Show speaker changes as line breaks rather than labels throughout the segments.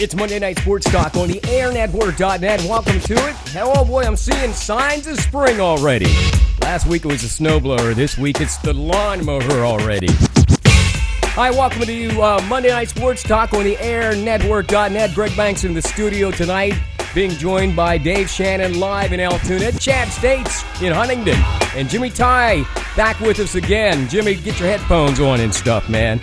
It's Monday Night Sports Talk on the airnetwork.net. Welcome to it. Oh boy, I'm seeing signs of spring already. Last week it was a snowblower. This week it's the lawnmower already. Hi, welcome to Monday Night Sports Talk on the airnetwork.net. Greg Banks in the studio tonight, being joined by Dave Shannon live in Altoona, Chad States in Huntington, and Jimmy Ty back with us again. Jimmy, get your headphones on and stuff, man.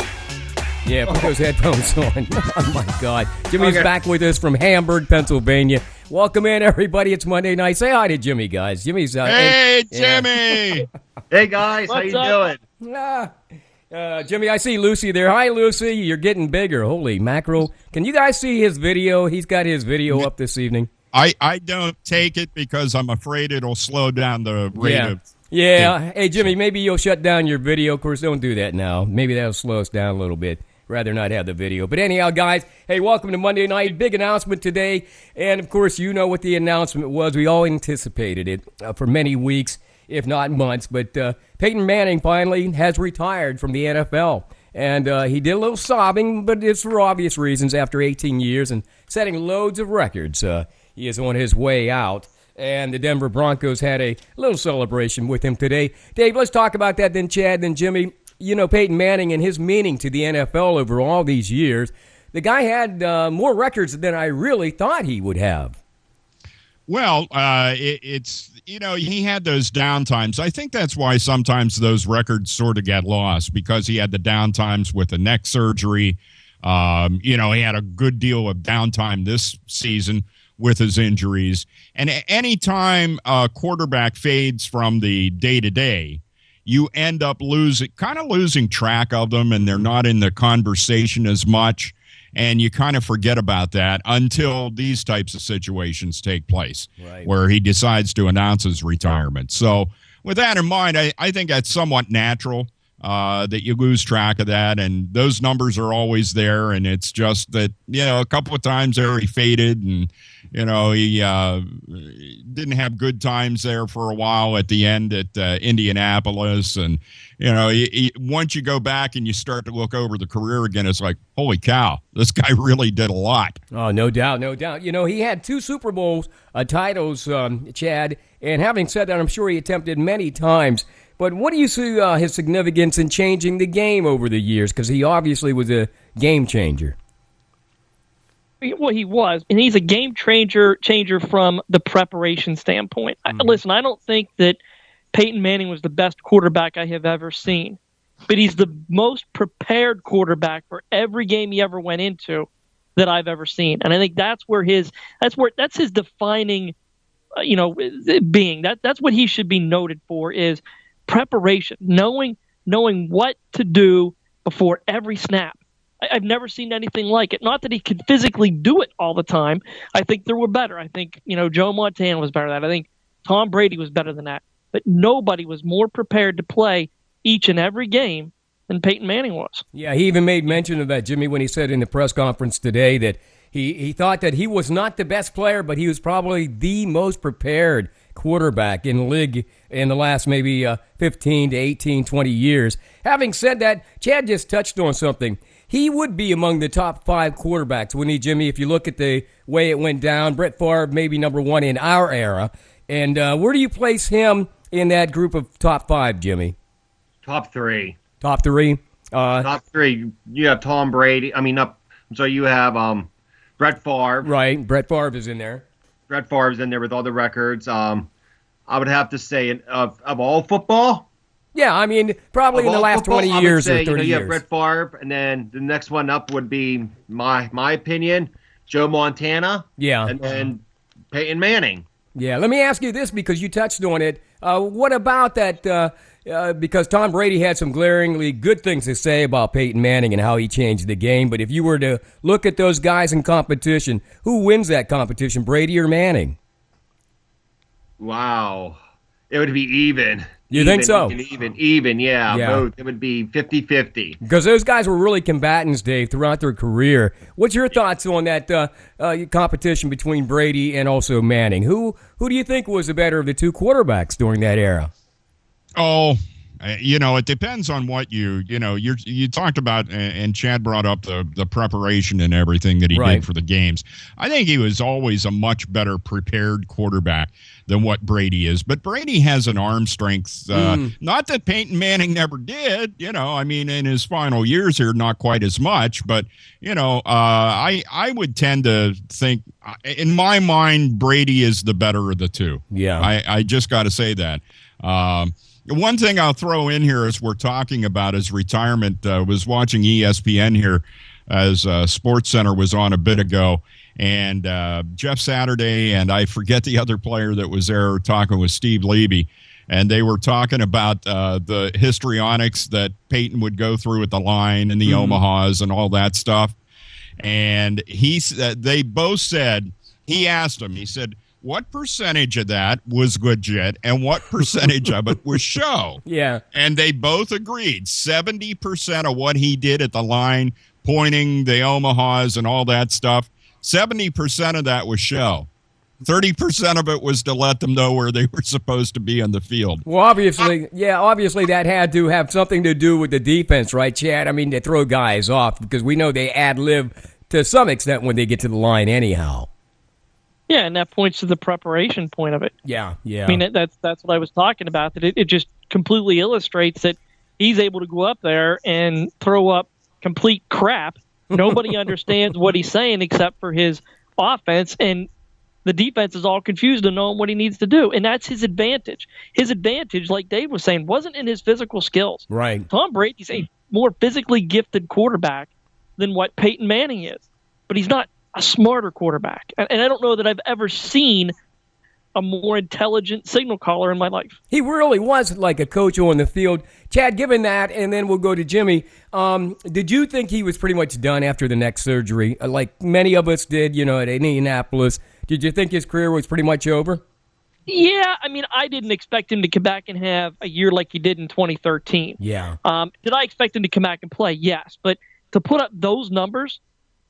Yeah, put those headphones on. Oh, my God. Jimmy's back with us from Hamburg, Pennsylvania. Welcome in, everybody. It's Monday night. Say hi to Jimmy, guys. Jimmy's
Hey, Jimmy!
Hey, guys. What's how you
doing? Jimmy, I see Lucy there. Hi, Lucy. You're getting bigger. Holy mackerel. Can you guys see his video? He's got his video up this evening.
I don't take it because I'm afraid it'll slow down the rate of...
Yeah. Hey, Jimmy, maybe you'll shut down your video. Of course, don't do that now. Maybe that'll slow us down a little bit. Rather not have the video. But anyhow, guys, hey, welcome to Monday night. Big announcement today. And, of course, you know what the announcement was. We all anticipated it for many weeks, if not months. But Peyton Manning finally has retired from the NFL. And he did a little sobbing, but it's for obvious reasons after 18 years and setting loads of records. He is on his way out. And the Denver Broncos had a little celebration with him today. Dave, let's talk about that, then Chad, then Jimmy. You know, Peyton Manning and his meaning to the NFL over all these years. The guy had more records than I really thought he would have.
Well, it's, you know, he had those downtimes. I think that's why sometimes those records sort of get lost, because he had the downtimes with the neck surgery. You know, he had a good deal of downtime this season with his injuries. And any time a quarterback fades from the day-to-day, you end up losing track of them, and they're not in the conversation as much, and you kind of forget about that until these types of situations take place, right, where he decides to announce his retirement. So with that in mind, I think that's somewhat natural that you lose track of that, and those numbers are always there, and it's just that, you know, a couple of times there he faded, and, you know, he didn't have good times there for a while at the end at Indianapolis, and, you know, once you go back and you start to look over the career again, it's like, holy cow, this guy really did a lot.
Oh, no doubt, no doubt. You know, he had 2 Super Bowl titles, Chad, and having said that, I'm sure he attempted many times. But what do you see his significance in changing the game over the years? Because he obviously was a game changer.
Well, he was, and he's a game changer from the preparation standpoint. Listen, I don't think that Peyton Manning was the best quarterback I have ever seen, but he's the most prepared quarterback for every game he ever went into that I've ever seen. And I think that's his defining, being. That's what he should be noted for, is preparation, knowing what to do before every snap. I've never seen anything like it. Not that he could physically do it all the time. I think there were better. I think, Joe Montana was better than that. I think Tom Brady was better than that. But nobody was more prepared to play each and every game than Peyton Manning was.
Yeah, he even made mention of that, Jimmy, when he said in the press conference today that he thought that he was not the best player, but he was probably the most prepared quarterback in the league in the last maybe 15 to 18, 20 years. Having said that, Chad just touched on something. He would be among the top 5 quarterbacks, wouldn't he, Jimmy, if you look at the way it went down? Brett Favre maybe number 1 in our era. And where do you place him in that group of top 5, Jimmy?
Top 3.
Top 3?
Top 3. You have Tom Brady. You have Brett Favre.
Right, Brett Favre is in there.
Brett Favre's in there with all the records. I would have to say of all football.
Yeah, probably in the last 20 years or 30 years.
You have Brett Favre, and then the next one up would be, my opinion, Joe Montana.
Yeah.
And then Peyton Manning.
Yeah, let me ask you this, because you touched on it. What about that, because Tom Brady had some glaringly good things to say about Peyton Manning and how he changed the game, but if you were to look at those guys in competition, who wins that competition, Brady or Manning?
Wow. It would be even.
You think so?
Even, yeah. Both. It would be 50-50.
Because those guys were really combatants, Dave, throughout their career. What's your thoughts on that competition between Brady and also Manning? Who do you think was the better of the 2 quarterbacks during that era?
Oh, It depends on what you talked about, and Chad brought up the preparation and everything that he did for the games. I think he was always a much better prepared quarterback than what Brady is. But Brady has an arm strength, not that Peyton Manning never did, in his final years here, not quite as much. But, I would tend to think, in my mind, Brady is the better of the two.
Yeah.
I just got to say that. One thing I'll throw in here as we're talking about his retirement, was watching ESPN here as Sports Center was on a bit ago, and Jeff Saturday and I forget the other player that was there talking with Steve Levy, and they were talking about the histrionics that Peyton would go through at the line and the Omahas and all that stuff. And they both said, he asked him, he said, what percentage of that was legit and what percentage of it was show?
Yeah.
And they both agreed 70% of what he did at the line, pointing the Omahas and all that stuff, 70% of that was show. 30% of it was to let them know where they were supposed to be on the field.
Well, obviously that had to have something to do with the defense, right, Chad? I mean, to throw guys off, because we know they ad-lib to some extent when they get to the line anyhow.
Yeah, and that points to the preparation point of it.
Yeah.
I mean, that's what I was talking about, that it just completely illustrates that he's able to go up there and throw up complete crap. Nobody understands what he's saying except for his offense, and the defense is all confused and knowing what he needs to do, and that's his advantage. His advantage, like Dave was saying, wasn't in his physical skills.
Right.
Tom Brady's a more physically gifted quarterback than what Peyton Manning is, but he's not a smarter quarterback. And I don't know that I've ever seen a more intelligent signal caller in my life.
He really was like a coach on the field. Chad, given that, and then we'll go to Jimmy, did you think he was pretty much done after the neck surgery, like many of us did, at Indianapolis? Did you think his career was pretty much over?
Yeah, I mean, I didn't expect him to come back and have a year like he did in 2013.
Yeah.
Did I expect him to come back and play? Yes. But to put up those numbers,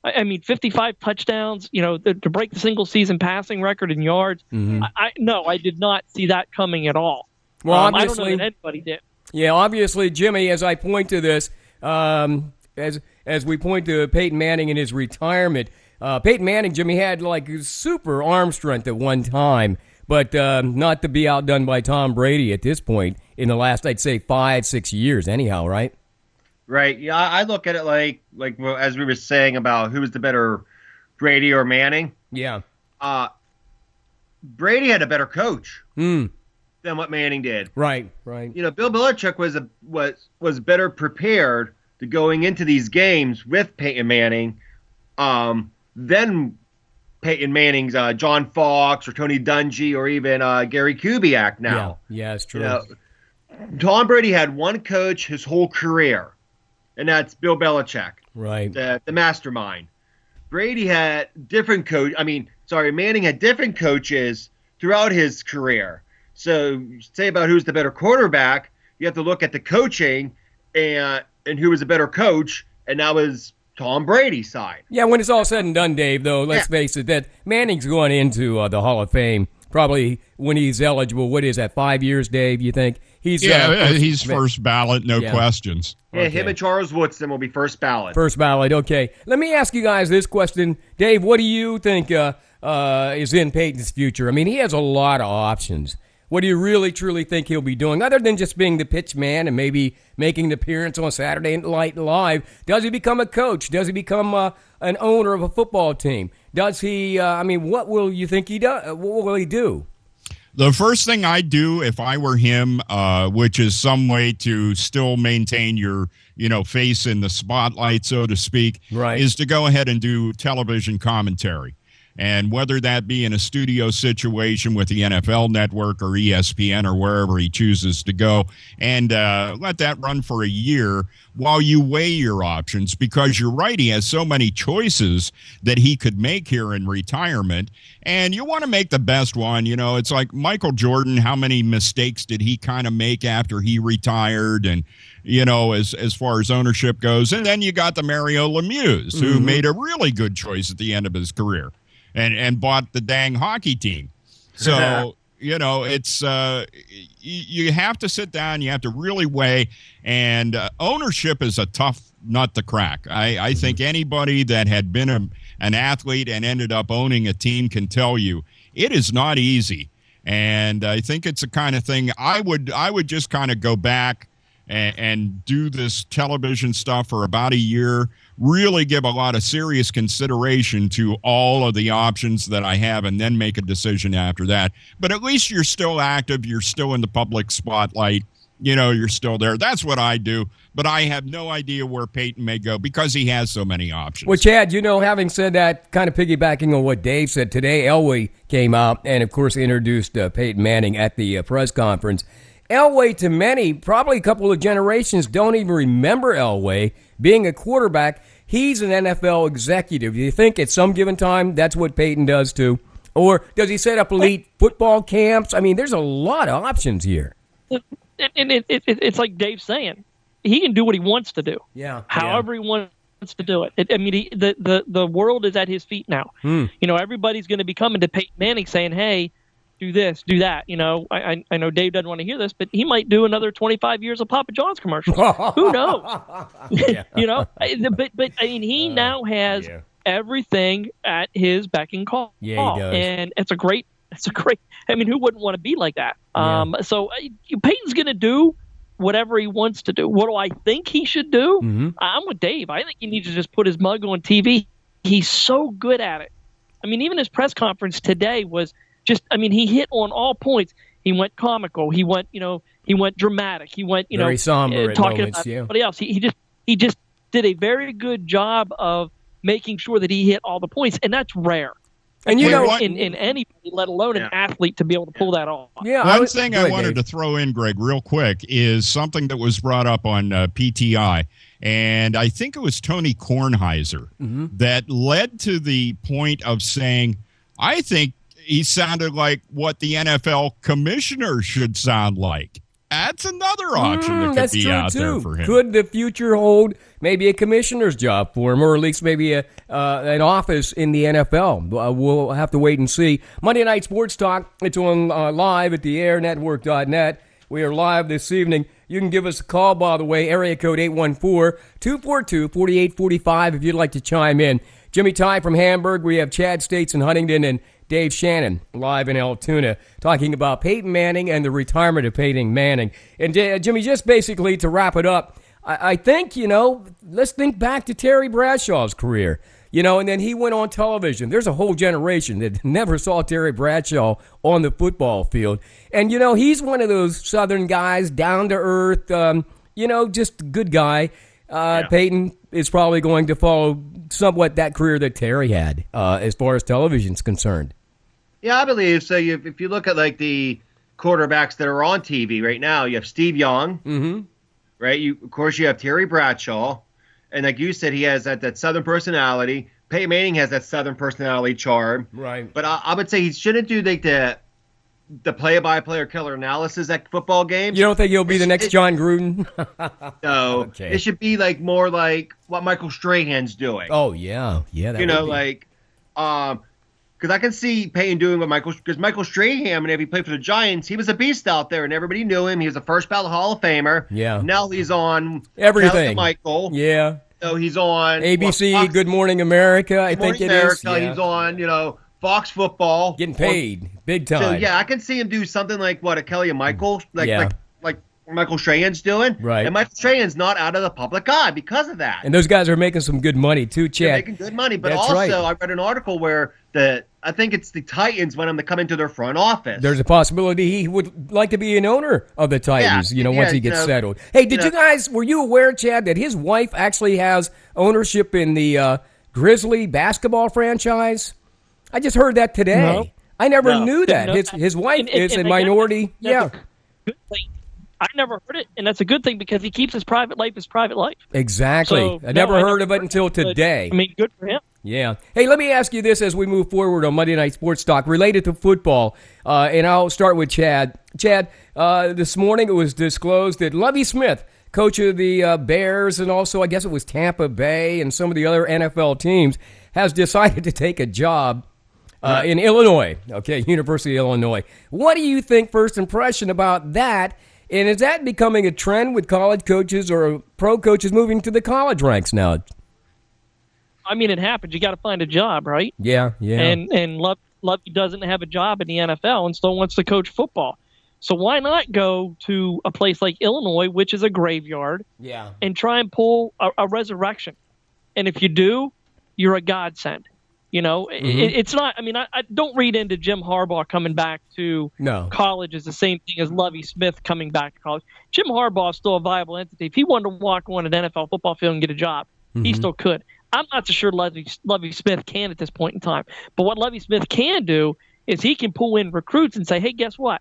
I mean, 55 touchdowns, to break the single-season passing record in yards, I did not see that coming at all.
Well,
I don't know that anybody did.
Yeah, obviously, Jimmy, as I point to this, as we point to Peyton Manning in his retirement, Peyton Manning, Jimmy, had like super arm strength at one time, but not to be outdone by Tom Brady at this point in the last, I'd say, 5-6 years anyhow, right?
Right. Yeah, I look at it like as we were saying about who was the better, Brady or Manning.
Yeah.
Brady had a better coach than what Manning did.
Right.
Bill Belichick was better prepared to going into these games with Peyton Manning than Peyton Manning's John Fox or Tony Dungy or even Gary Kubiak now.
Yeah, it's true.
Tom Brady had one coach his whole career, and that's Bill Belichick,
right?
The mastermind. Brady had different Manning had different coaches throughout his career. So say about who's the better quarterback, you have to look at the coaching and who was a better coach, and that was Tom Brady's side.
Yeah, when it's all said and done, Dave, though, let's face it, that Manning's going into the Hall of Fame probably when he's eligible. What is that, 5 years, Dave, you think? He's
first ballot, no questions.
Yeah, him and Charles Woodson will be first ballot.
First ballot, okay. Let me ask you guys this question. Dave, what do you think is in Peyton's future? I mean, he has a lot of options. What do you really, truly think he'll be doing, other than just being the pitch man and maybe making an appearance on Saturday Night Live? Does he become a coach? Does he become an owner of a football team? Does he, what will you think he does? What will he do?
The first thing I'd do if I were him, which is some way to still maintain your, face in the spotlight, so to speak,
right,
is to go ahead and do television commentary. And whether that be in a studio situation with the NFL Network or ESPN or wherever he chooses to go, and let that run for a year while you weigh your options, because you're right, he has so many choices that he could make here in retirement, and you want to make the best one. It's like Michael Jordan, how many mistakes did he kind of make after he retired, and as far as ownership goes. And then you got the Mario Lemieux, who made a really good choice at the end of his career and bought the dang hockey team. So, it's you have to sit down. You have to really weigh, and ownership is a tough nut to crack. I think anybody that had been an athlete and ended up owning a team can tell you it is not easy. And I think it's the kind of thing I would just kind of go back and do this television stuff for about a year, really give a lot of serious consideration to all of the options that I have, and then make a decision after that. But at least you're still active. You're still in the public spotlight. You're still there. That's what I do. But I have no idea where Peyton may go because he has so many options.
Well, Chad, having said that, kind of piggybacking on what Dave said, today Elway came out and, of course, introduced Peyton Manning at the press conference. Elway, to many, probably a couple of generations, don't even remember Elway being a quarterback. He's an NFL executive. Do you think at some given time that's what Peyton does too? Or does he set up elite football camps? I mean, there's a lot of options here.
It's like Dave's saying. He can do what he wants to do.
Yeah.
However he wants to do it. The world is at his feet now. Everybody's going to be coming to Peyton Manning saying, hey, do this, do that. I know Dave doesn't want to hear this, but he might do another 25 years of Papa John's commercials. Who knows? But I mean, he now has everything at his beck and call.
Yeah, he does.
And it's a great. I mean, who wouldn't want to be like that? So Peyton's going to do whatever he wants to do. What do I think he should do? I'm with Dave. I think he needs to just put his mug on TV. He's so good at it. I mean, even his press conference today was just, he hit on all points. He went comical. He went dramatic. He went,
very somber
talking
moments,
about somebody else. He just did a very good job of making sure that he hit all the points, and that's rare.
And
in anybody, let alone an athlete, to be able to pull that off.
Yeah. One thing I wanted to throw in, Greg, real quick, is something that was brought up on PTI, and I think it was Tony Kornheiser that led to the point of saying, I think he sounded like what the NFL commissioner should sound like. That's another option that could be out there for him.
Could the future hold maybe a commissioner's job for him, or at least maybe an office in the NFL? We'll have to wait and see. Monday Night Sports Talk, it's on live at theairnetwork.net. We are live this evening. You can give us a call, by the way, area code 814-242-4845 if you'd like to chime in. Jimmy Ty from Hamburg. We have Chad States in Huntington and Dave Shannon live in Altoona talking about Peyton Manning and the retirement of Peyton Manning. And Jimmy, just basically to wrap it up, I think, let's think back to Terry Bradshaw's career, and then he went on television. There's a whole generation that never saw Terry Bradshaw on the football field. And, he's one of those Southern guys, down to earth, just a good guy. Peyton is probably going to follow somewhat that career that Terry had as far as television's concerned.
Yeah, I believe so. If you look at like the quarterbacks that are on TV right now, you have Steve Young, right? Of course, you have Terry Bradshaw, and like you said, he has that Southern personality. Peyton Manning has that Southern personality charm,
right?
But I would say he shouldn't do like the play-by-play or color analysis at football games.
You don't think he'll be the next John Gruden?
No,
okay.
It should be like more like what Michael Strahan's doing.
Oh yeah.
Because I can see Peyton doing what Michael Strahan, whenever he played for the Giants, he was a beast out there, and everybody knew him. He was a first ballot Hall of Famer.
Yeah.
Now he's on
everything.
Michael.
Yeah.
So he's on
ABC, Good Morning America. I think it is. Yeah.
He's on, Fox Football.
Getting paid big time.
So yeah, I can see him do something like what a Kelly and Michael, like Michael Strahan's doing.
Right.
And Michael Strahan's not out of the public eye because of that.
And those guys are making some good money too, Chad.
They're making good money, but
That's
also
right.
I read an article where I think it's the Titans want him to come into their front office.
There's a possibility he would like to be an owner of the Titans, once he gets settled. Hey, were you aware, Chad, that his wife actually has ownership in the Grizzly basketball franchise? I just heard that today.
No.
I never knew that. His wife is a minority.
Yeah. I never heard it, and that's a good thing because he keeps his private life his private life.
Exactly.
So,
I never heard of it until today.
Good for him.
Yeah. Hey, let me ask you this as we move forward on Monday Night Sports Talk related to football, and I'll start with Chad. Chad, this morning it was disclosed that Lovie Smith, coach of the Bears and also I guess it was Tampa Bay and some of the other NFL teams, has decided to take a job in Illinois. Okay, University of Illinois. What do you think, first impression about that? And is that becoming a trend with college coaches or pro coaches moving to the college ranks now?
I mean, it happens. You got to find a job, right?
Yeah.
And Lovey doesn't have a job in the NFL and still wants to coach football. So why not go to a place like Illinois, which is a graveyard, and try and pull a resurrection? And if you do, you're a godsend. It's not. I mean, I don't read into Jim Harbaugh coming back to college as the same thing as Lovie Smith coming back to college. Jim Harbaugh is still a viable entity. If he wanted to walk on an NFL football field and get a job, he still could. I'm not so sure Lovie Smith can at this point in time. But what Lovie Smith can do is he can pull in recruits and say, hey, guess what?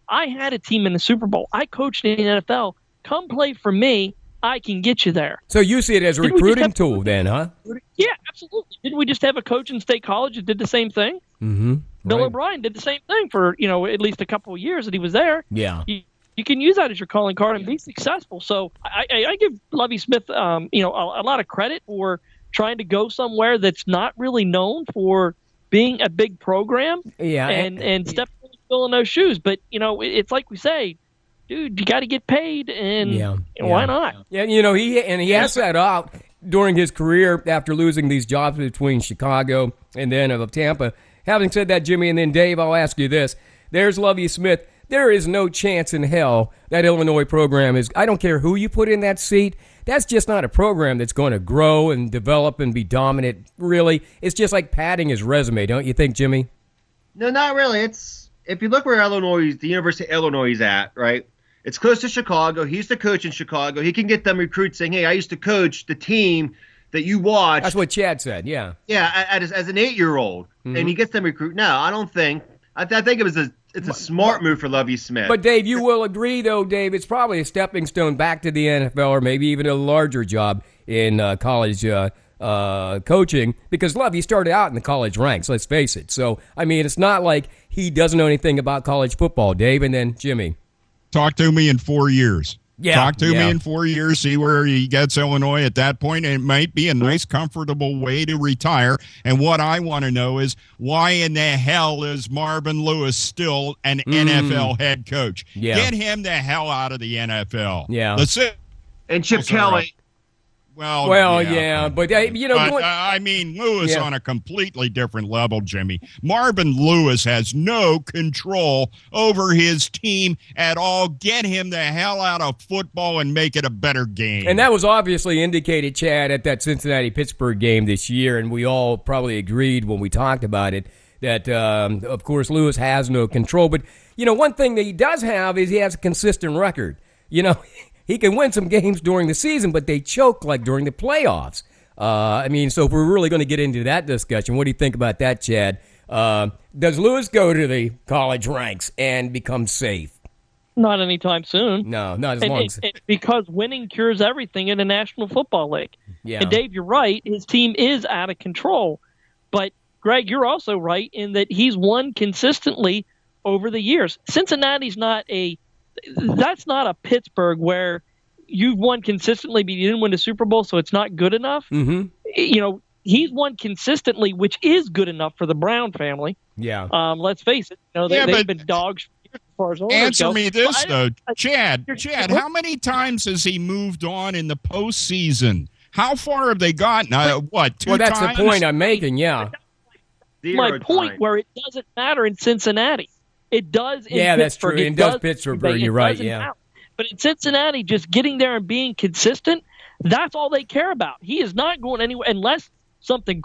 I had a team in the Super Bowl. I coached in the NFL. Come play for me. I can get you there.
So you see it as a recruiting tool then, huh?
Yeah, absolutely. Didn't we just have a coach in State College that did the same thing?
Mm-hmm.
Bill O'Brien did the same thing for, at least a couple of years that he was there.
Yeah.
You can use that as your calling card and be successful. So I give Lovie Smith, a lot of credit for trying to go somewhere that's not really known for being a big program.
Yeah.
And step in those shoes. But, it's like we say, dude, you got to get paid, and why not?
Yeah, he has that out during his career after losing these jobs between Chicago and then of Tampa. Having said that, Jimmy, and then Dave, I'll ask you this. There's Lovie Smith. There is no chance in hell that Illinois program is, I don't care who you put in that seat, that's just not a program that's going to grow and develop and be dominant, really. It's just like padding his resume, don't you think, Jimmy?
No, not really. If you look where the University of Illinois is at, right? It's close to Chicago. He used to coach in Chicago. He can get them recruits saying, hey, I used to coach the team that you watched.
That's what Chad said, yeah.
Yeah, as an 8-year-old. And he gets them recruit. No, I don't think. I think it's a smart move for Lovie Smith.
But, Dave, you will agree, though, Dave, it's probably a stepping stone back to the NFL or maybe even a larger job in college coaching because Lovie started out in the college ranks, let's face it. So, I mean, it's not like he doesn't know anything about college football, Dave, and then Jimmy.
Talk to me in 4 years.
Yeah,
Talk to me in 4 years, see where he gets Illinois at that point. And it might be a nice, comfortable way to retire. And what I want to know is why in the hell is Marvin Lewis still an NFL head coach?
Yeah.
Get him the hell out of the NFL.
Yeah.
And Chip Kelly.
Well,
yeah, but
I mean, Lewis on a completely different level, Jimmy. Marvin Lewis has no control over his team at all. Get him the hell out of football and make it a better game.
And that was obviously indicated, Chad, at that Cincinnati-Pittsburgh game this year, and we all probably agreed when we talked about it that, of course, Lewis has no control. But, one thing that he does have is he has a consistent record. He can win some games during the season, but they choke like during the playoffs. So if we're really going to get into that discussion, what do you think about that, Chad? Does Lewis go to the college ranks and become safe?
Not anytime soon.
No, not as long as...
Because winning cures everything in the National Football League.
Yeah.
And, Dave, you're right. His team is out of control. But, Greg, you're also right in that he's won consistently over the years. Cincinnati's that's not a Pittsburgh where you've won consistently but you didn't win the Super Bowl, so it's not good enough.
Mm-hmm.
He's won consistently, which is good enough for the Brown family.
Yeah.
Let's face it. They've been dogs as far as owners
answer
go.
me this, though. Chad, how many times has he moved on in the postseason? How far have they gotten? What, 2 times?
Well, that's the point I'm making, yeah.
My point where it doesn't matter in Cincinnati. It does in
Pittsburgh.
That's true.
It does Pittsburgh. You're right, yeah.
Matter. But in Cincinnati, just getting there and being consistent, that's all they care about. He is not going anywhere unless something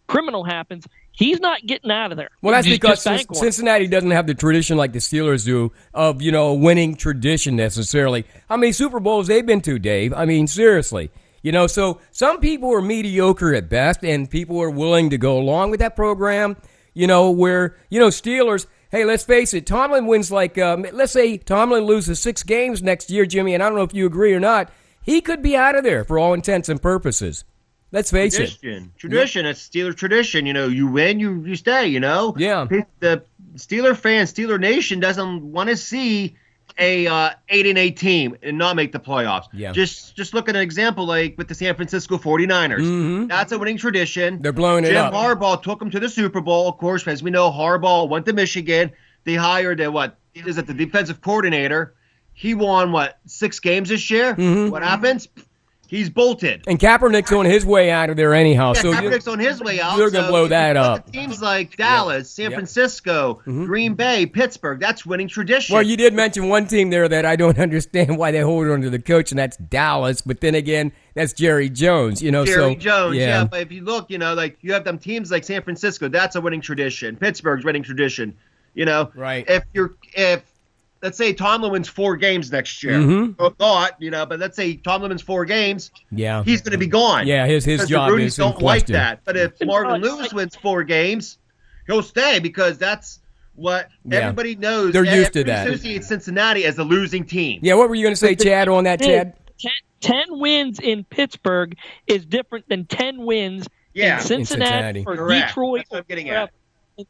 criminal happens. He's not getting out of there.
Well, that's because Cincinnati doesn't have the tradition like the Steelers do of, winning tradition necessarily. How many Super Bowls they've been to, Dave? I mean, seriously. So some people are mediocre at best, and people are willing to go along with that program, where, Steelers... Hey, let's face it, Tomlin wins let's say Tomlin loses 6 games next year, Jimmy, and I don't know if you agree or not, he could be out of there for all intents and purposes. Let's face it.
Tradition, it's Steeler tradition. You win, you stay,
Yeah.
The Steeler Nation doesn't want to see a 8-8 team and not make the playoffs.
Yeah.
Just look at an example like with the San Francisco 49ers.
Mm-hmm.
That's a winning tradition.
They're blowing it up.
Jim Harbaugh took them to the Super Bowl. Of course, as we know, Harbaugh went to Michigan. They hired the defensive coordinator. He won 6 games this year.
Mm-hmm.
What happens? He's bolted.
And Kaepernick's on his way out of there anyhow.
Yeah,
So
Kaepernick's on his way out.
They're going to blow that up.
Teams like Dallas, San Francisco, Green Bay, Pittsburgh, that's winning tradition.
Well, you did mention one team there that I don't understand why they hold on to the coach, and that's Dallas. But then again, that's Jerry Jones.
Jerry Jones, yeah. But if you look, you have them teams like San Francisco, that's a winning tradition. Pittsburgh's winning tradition.
Right.
If let's say Tomlin wins 4 games next year. But let's say Tomlin wins 4 games.
Yeah.
He's going to be gone.
Yeah, his job
the
is in
don't like
question.
that. But if Marvin Lewis wins 4 games, he'll stay because that's what everybody knows.
They're used to that.
Everybody associates Cincinnati as a losing team.
Yeah, what were you going to say, Chad, on that, Chad?
10 wins in Pittsburgh is different than 10 wins in Cincinnati or
Correct.
Detroit.
That's what I'm getting at.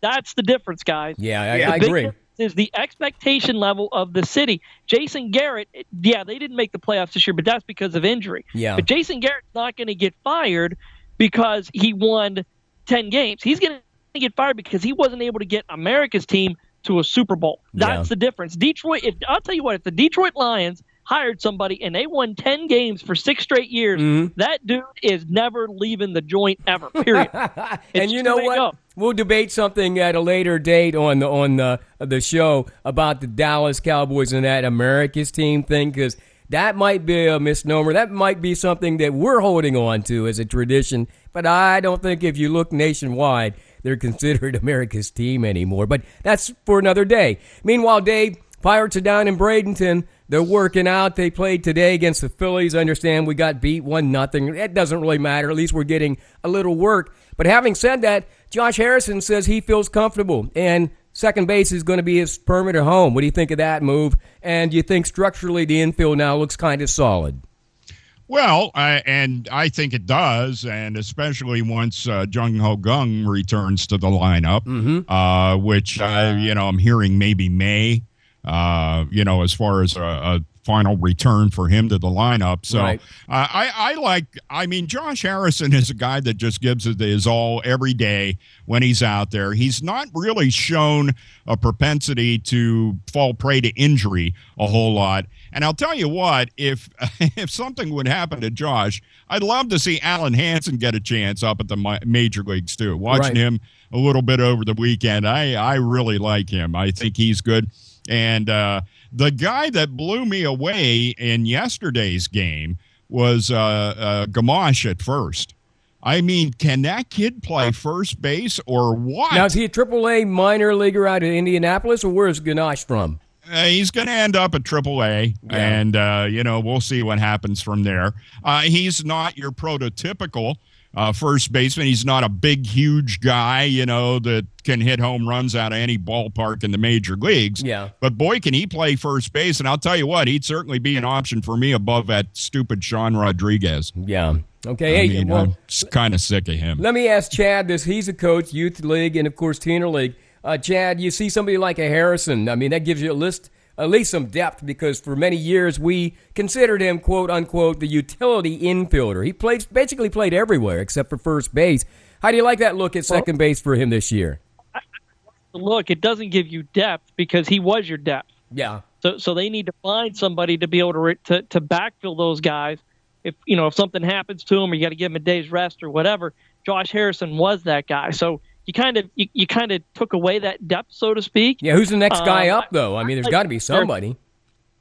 That's the difference, guys.
Yeah, I agree.
Is the expectation level of the city. Jason Garrett, they didn't make the playoffs this year, but that's because of injury.
Yeah.
But Jason Garrett's not going to get fired because he won 10 games. He's going to get fired because he wasn't able to get America's team to a Super Bowl. That's the difference. Detroit, I'll tell you what, if the Detroit Lions hired somebody and they won 10 games for 6 straight years, that dude is never leaving the joint ever, period.
And you know what? We'll debate something at a later date on the show about the Dallas Cowboys and that America's team thing, because that might be a misnomer. That might be something that we're holding on to as a tradition. But I don't think if you look nationwide, they're considered America's team anymore. But that's for another day. Meanwhile, Dave, Pirates are down in Bradenton. They're working out. They played today against the Phillies. I understand we got beat 1-0. That doesn't really matter. At least we're getting a little work. But having said that, Josh Harrison says he feels comfortable, and second base is going to be his permanent home. What do you think of that move? And do you think structurally the infield now looks kind of solid?
Well, and I think it does, and especially once Jung Ho Gung returns to the lineup, which, I'm hearing maybe May, as far as a final return for him to the lineup. So right. Josh Harrison is a guy that just gives it his all every day when he's out there. He's not really shown a propensity to fall prey to injury a whole lot. And I'll tell you what, if something would happen to Josh, I'd love to see Alan Hansen get a chance up at the major leagues too. Watching him a little bit over the weekend, I really like him. I think he's good. And the guy that blew me away in yesterday's game was Gamache at first. I mean, can that kid play first base or what?
Now, is he a AAA minor leaguer out of Indianapolis, or where's Ganache from?
He's going to end up at AAA, and, we'll see what happens from there. He's not your prototypical first baseman. He's not a big, huge guy, that can hit home runs out of any ballpark in the major leagues. Yeah. But, boy, can he play first base. And I'll tell you what, he'd certainly be an option for me above that stupid Sean Rodriguez.
Yeah. Okay.
I'm kind of sick of him.
Let me ask Chad this. He's a coach, youth league, and, of course, Teener League. Chad, you see somebody like a Harrison. I mean, that gives you at least some depth, because for many years we considered him, quote unquote, the utility infielder. He basically played everywhere except for first base. How do you like that look at second base for him this year?
Look, it doesn't give you depth because he was your depth.
Yeah.
So they need to find somebody to be able to backfill those guys. If something happens to him, or you got to give him a day's rest or whatever. Josh Harrison was that guy. So you kind of took away that depth, so to speak.
Yeah, who's the next guy up, though? I mean, there's got to be somebody.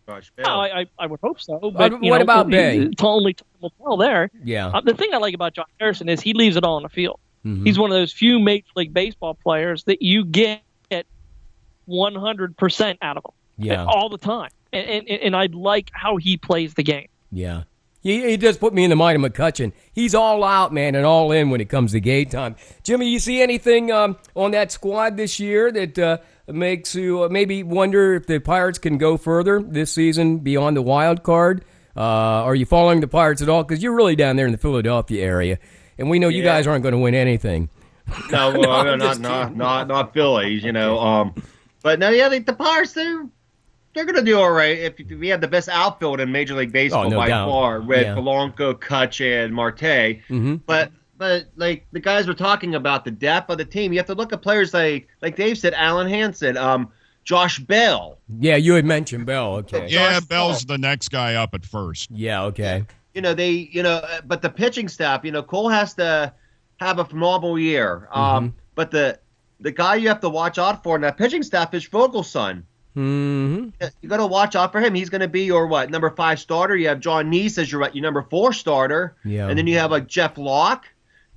I would hope so. But
what about Bay?
It's only time will tell there.
Yeah.
The thing I like about Josh Harrison is he leaves it all on the field. Mm-hmm. He's one of those few Major League Baseball players that you get 100% out of him all the time. And I like how he plays the game.
Yeah. He does put me in the mind of McCutcheon. He's all out, man, and all in when it comes to game time. Jimmy, you see anything on that squad this year that makes you maybe wonder if the Pirates can go further this season beyond the wild card? Are you following the Pirates at all? Because you're really down there in the Philadelphia area, and we know you guys aren't going to win anything.
No, well, not Phillies, But no, the Pirates, they're going to do all right if we have the best outfield in Major League Baseball
no
by
doubt.
far with
Yeah.
Polanco, Kutch, and Marte.
Mm-hmm.
But like the guys were talking about the depth of the team, you have to look at players like Dave said, Alan Hansen, Josh Bell.
Yeah, you had mentioned Bell. Okay.
Yeah,
Josh
Bell's the next guy up at first.
Yeah. Okay.
But the pitching staff, Cole has to have a phenomenal year. But the guy you have to watch out for in that pitching staff is Vogelson.
Mm-hmm.
You got to watch out for him. He's going to be your number 5 starter. You have John Neese as your number 4 starter.
Yeah.
And then you have Jeff Locke.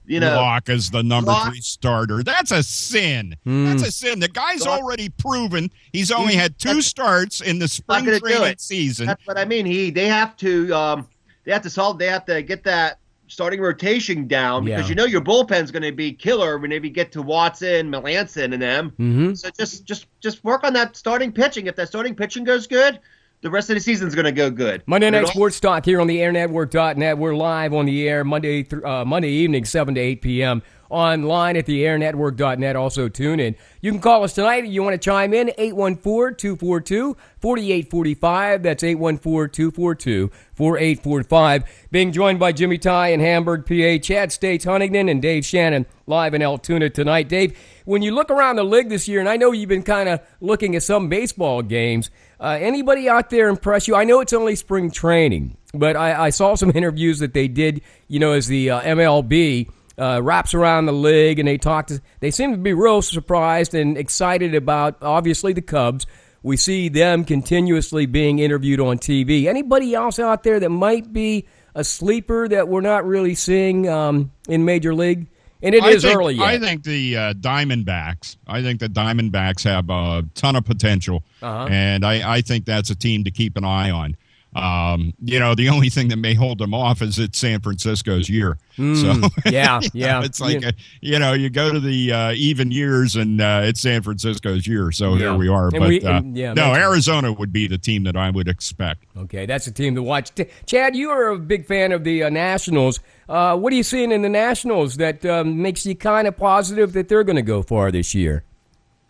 Locke is the number
Locke.
3 starter. That's a sin. That's a sin. The guy's already proven he's only had 2 starts in the spring
gonna do
training
it.
season.
That's what I mean. They have to get that starting rotation down because
Yeah.
your bullpen's going to be killer whenever you get to Watson, Melanson, and them.
Mm-hmm.
So just work on that starting pitching. If that starting pitching goes good, the rest of the season's going to go good.
Monday Night
And
Sports Talk here on the airnetwork.net. We're live on the air Monday evening, 7 to 8 p.m. Online at the airnetwork.net. Also tune in. You can call us tonight if you want to chime in, 814-242-4845. That's 814-242-4845. Being joined by Jimmy Ty in Hamburg, PA, Chad States, Huntington, and Dave Shannon live in Altoona tonight. Dave, when you look around the league this year, and I know you've been kind of looking at some baseball games, anybody out there impress you? I know it's only spring training, but I saw some interviews that they did, as the MLB wraps around the league, and they seem to be real surprised and excited about, obviously, the Cubs. We see them continuously being interviewed on TV. Anybody else out there that might be a sleeper that we're not really seeing in Major League? And it is early yet.
I think the Diamondbacks. I think the Diamondbacks have a ton of potential, and I think that's a team to keep an eye on. The only thing that may hold them off is it's San Francisco's year. So
yeah.
it's like you go to the even years, and it's San Francisco's year. So here we are. Arizona would be the team that I would expect.
Okay, that's a team to watch. Chad, you are a big fan of the Nationals. What are you seeing in the Nationals that makes you kind of positive that they're going to go far this year?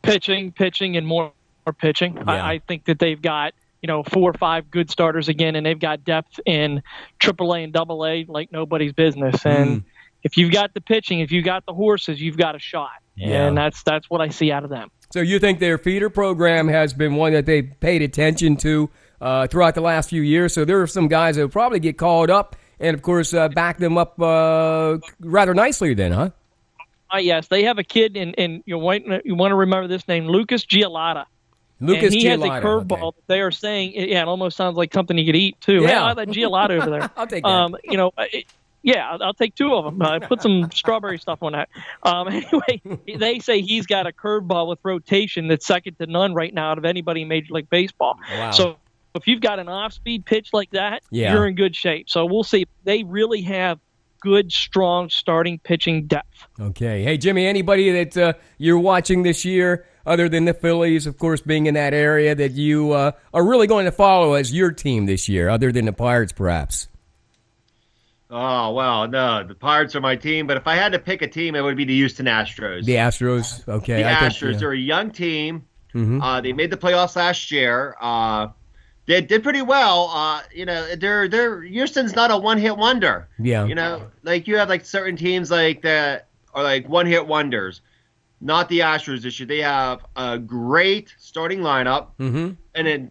Pitching, and more pitching.
Yeah.
I think that they've got 4 or 5 good starters again, and they've got depth in AAA and AA like nobody's business. And if you've got the pitching, if you've got the horses, you've got a shot.
Yeah.
And that's what I see out of them.
So you think their feeder program has been one that they've paid attention to throughout the last few years? So there are some guys that will probably get called up and, of course, back them up rather nicely then, huh?
Yes, they have a kid, and you want to remember this name, Lucas Giolata.
Lucas
and he has a
Giolata,
curveball
okay.
that they are saying, it almost sounds like something you could eat, too.
Yeah.
Hey, I that Giolata over there.
I'll take that.
I'll take 2 of them. Put some strawberry stuff on that. Anyway, they say he's got a curveball with rotation that's second to none right now out of anybody in Major League Baseball.
Wow.
So if you've got an off-speed pitch like that, you're in good shape. So we'll see. They really have good, strong starting pitching depth.
Okay. Hey, Jimmy, anybody that you're watching this year, other than the Phillies, of course, being in that area, that you are really going to follow as your team this year, other than the Pirates, perhaps?
Oh, well, no, the Pirates are my team, but if I had to pick a team, it would be the Houston Astros.
The Astros, okay.
The Astros, they're a young team.
Mm-hmm.
They made the playoffs last year. They did pretty well. Houston's not a one-hit wonder.
Yeah.
Like you have like certain teams like that are like one-hit wonders. Not the Astros this year. They have a great starting lineup, and then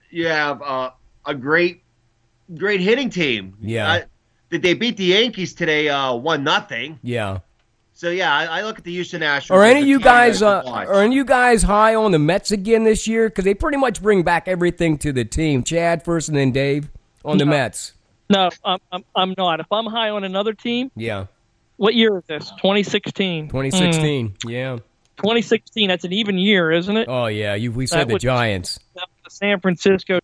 you have a great hitting team.
Yeah.
They beat the Yankees today 1-0.
Yeah.
So yeah, I look at the Houston Astros.
Are any of
as a
you
team
guys
that I can watch.
are any of you guys high on the Mets again this year? Because they pretty much bring back everything to the team. Chad first, and then Dave on the Mets.
No, I'm not. If I'm high on another team,
Yeah.
what year is this? 2016.
2016. Yeah.
2016. That's an even year, isn't it?
Oh yeah. We said the Giants.
The San Francisco,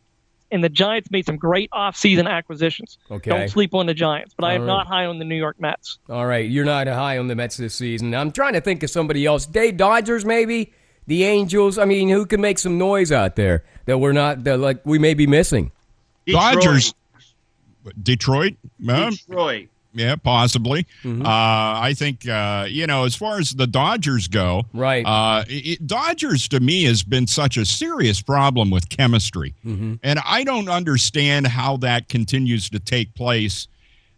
and the Giants made some great off-season acquisitions.
Okay.
Don't sleep on the Giants, but I am
right.
not high on the New York Mets.
All right, you're not high on the Mets this season. I'm trying to think of somebody else. Dave, Dodgers maybe, the Angels. I mean, who can make some noise out there that we're not we may be missing?
Dodgers, Detroit.
Detroit.
Yeah, possibly.
Mm-hmm.
I think, as far as the Dodgers go,
right.
Dodgers to me has been such a serious problem with chemistry.
Mm-hmm.
And I don't understand how that continues to take place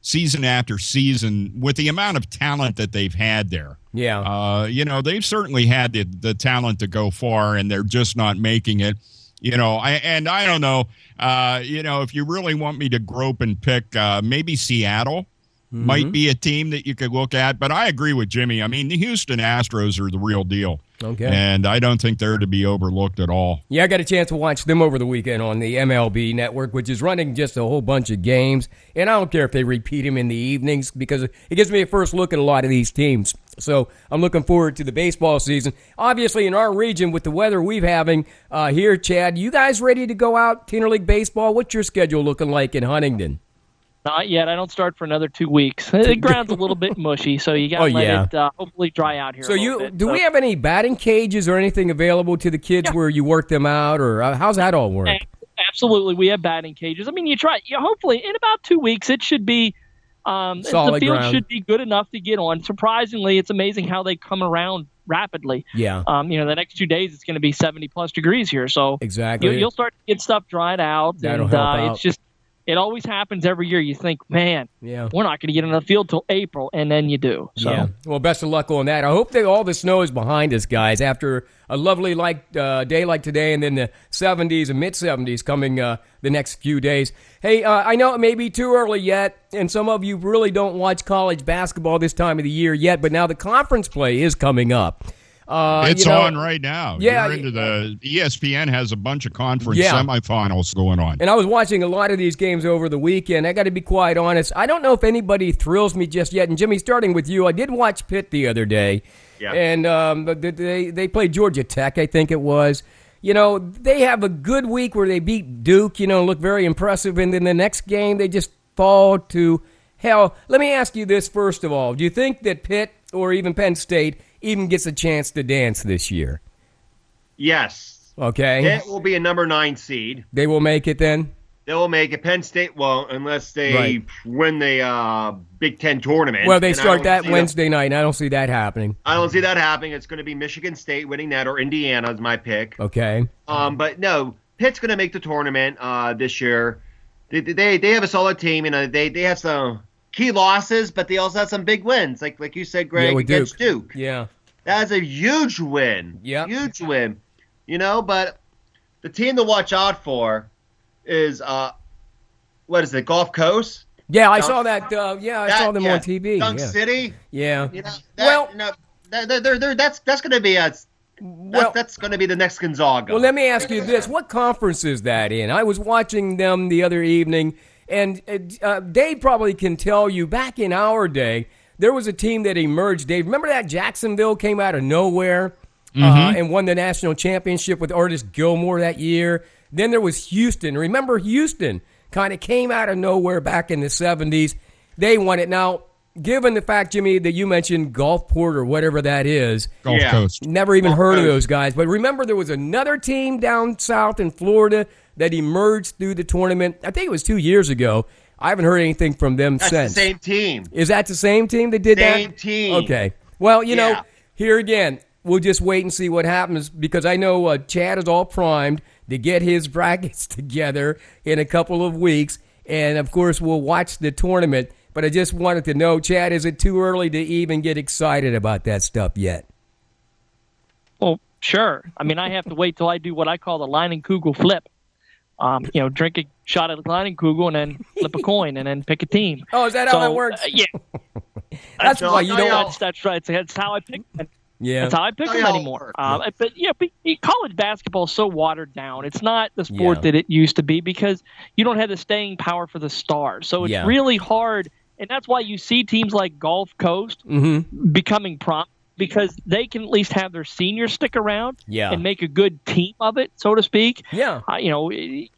season after season with the amount of talent that they've had there.
Yeah.
They've certainly had the talent to go far, and they're just not making it. I don't know. If you really want me to grope and pick, maybe Seattle might be a team that you could look at. But I agree with Jimmy. I mean, the Houston Astros are the real deal.
Okay.
And I don't think they're to be overlooked at all.
Yeah, I got a chance to watch them over the weekend on the MLB network, which is running just a whole bunch of games. And I don't care if they repeat them in the evenings because it gives me a first look at a lot of these teams. So I'm looking forward to the baseball season. Obviously, in our region, with the weather we're having here, Chad, you guys ready to go out, Interleague Baseball? What's your schedule looking like in Huntington?
Not yet. I don't start for another 2 weeks. The ground's a little bit mushy, so you got to let it hopefully dry out here.
So we have any batting cages or anything available to the kids where you work them out, or how's that all work?
Absolutely, we have batting cages. I mean, hopefully in about 2 weeks it should be the field
ground.
should be good enough to get on. Surprisingly, it's amazing how they come around rapidly.
Yeah.
The next 2 days it's going to be 70+ degrees here, so
exactly
you'll start to get stuff dried out.
That'll help out.
It's just. It always happens every year. You think, man, we're not going to get on the field till April, and then you do. So.
Yeah. Well, best of luck on that. I hope that all the snow is behind us, guys, after a lovely day like today, and then the 70s and mid-70s coming the next few days. Hey, I know it may be too early yet, and some of you really don't watch college basketball this time of the year yet, but now the conference play is coming up.
It's on right now.
Yeah,
You're into the ESPN has a bunch of conference semifinals going on.
And I was watching a lot of these games over the weekend. I got to be quite honest. I don't know if anybody thrills me just yet. And Jimmy, starting with you, I did watch Pitt the other day. Yeah. And they played Georgia Tech, I think it was. They have a good week where they beat Duke, look very impressive. And then the next game, they just fall to hell. Let me ask you this first of all. Do you think that Pitt or even Penn State even gets a chance to dance this year?
Yes.
Okay.
Pitt will be a number 9 seed.
They will make it then?
They will make it. Penn State won't unless they win the Big Ten tournament.
Well, they start that Wednesday night, and I don't see that happening.
I don't see that happening. It's going to be Michigan State winning that, or Indiana is my pick.
Okay.
But no, Pitt's going to make the tournament this year. They have a solid team. They have some key losses, but they also have some big wins, like you said, Greg, against Duke.
Yeah,
that's a huge win.
Yeah,
huge win. But the team to watch out for is what is it? Gulf Coast.
Yeah, I saw that. I saw them on TV.
Dunk City.
Yeah.
That's going to be that's going to be the next Gonzaga.
Well, let me ask you this: what conference is that in? I was watching them the other evening. And Dave probably can tell you, back in our day, there was a team that emerged. Dave, remember that Jacksonville came out of nowhere and won the national championship with Artis Gilmore that year? Then there was Houston. Remember Houston kind of came out of nowhere back in the 70s. They won it. Now, given the fact, Jimmy, that you mentioned Gulfport or whatever that is.
Gulf Coast.
Never even heard of those guys. But remember there was another team down south in Florida that emerged through the tournament. I think it was 2 years ago. I haven't heard anything from them since.
That's the same team.
Is that the same team that did that?
Same team.
Okay. Well, here again, we'll just wait and see what happens because I know Chad is all primed to get his brackets together in a couple of weeks. And, of course, we'll watch the tournament. But I just wanted to know, Chad, is it too early to even get excited about that stuff yet?
Well, sure. I mean, I have to wait till I do what I call the Leinenkugel flip. Drink a shot of Leinenkugel and then flip a coin and then pick a team.
Oh, is that how that works?
Yeah.
That's why you don't
watch. That's right. That's how I pick them.
Yeah.
That's how I pick them anymore. But college basketball is so watered down. It's not the sport that it used to be because you don't have the staying power for the stars. So it's really hard. And that's why you see teams like Gulf Coast becoming prominent because they can at least have their seniors stick around and make a good team of it, so to speak.
Yeah.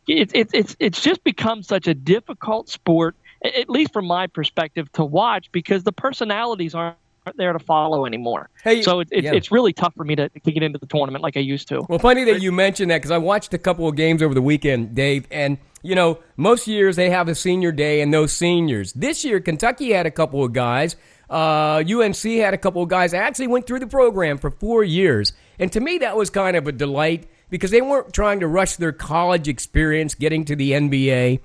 It's just become such a difficult sport, at least from my perspective, to watch because the personalities aren't there to follow anymore.
Hey,
so it's really tough for me to get into the tournament like I used to.
Well, funny that you mentioned that because I watched a couple of games over the weekend, Dave, and most years they have a senior day and those seniors. This year, Kentucky had a couple of guys. UNC had a couple of guys that actually went through the program for 4 years. And to me, that was kind of a delight because they weren't trying to rush their college experience getting to the NBA.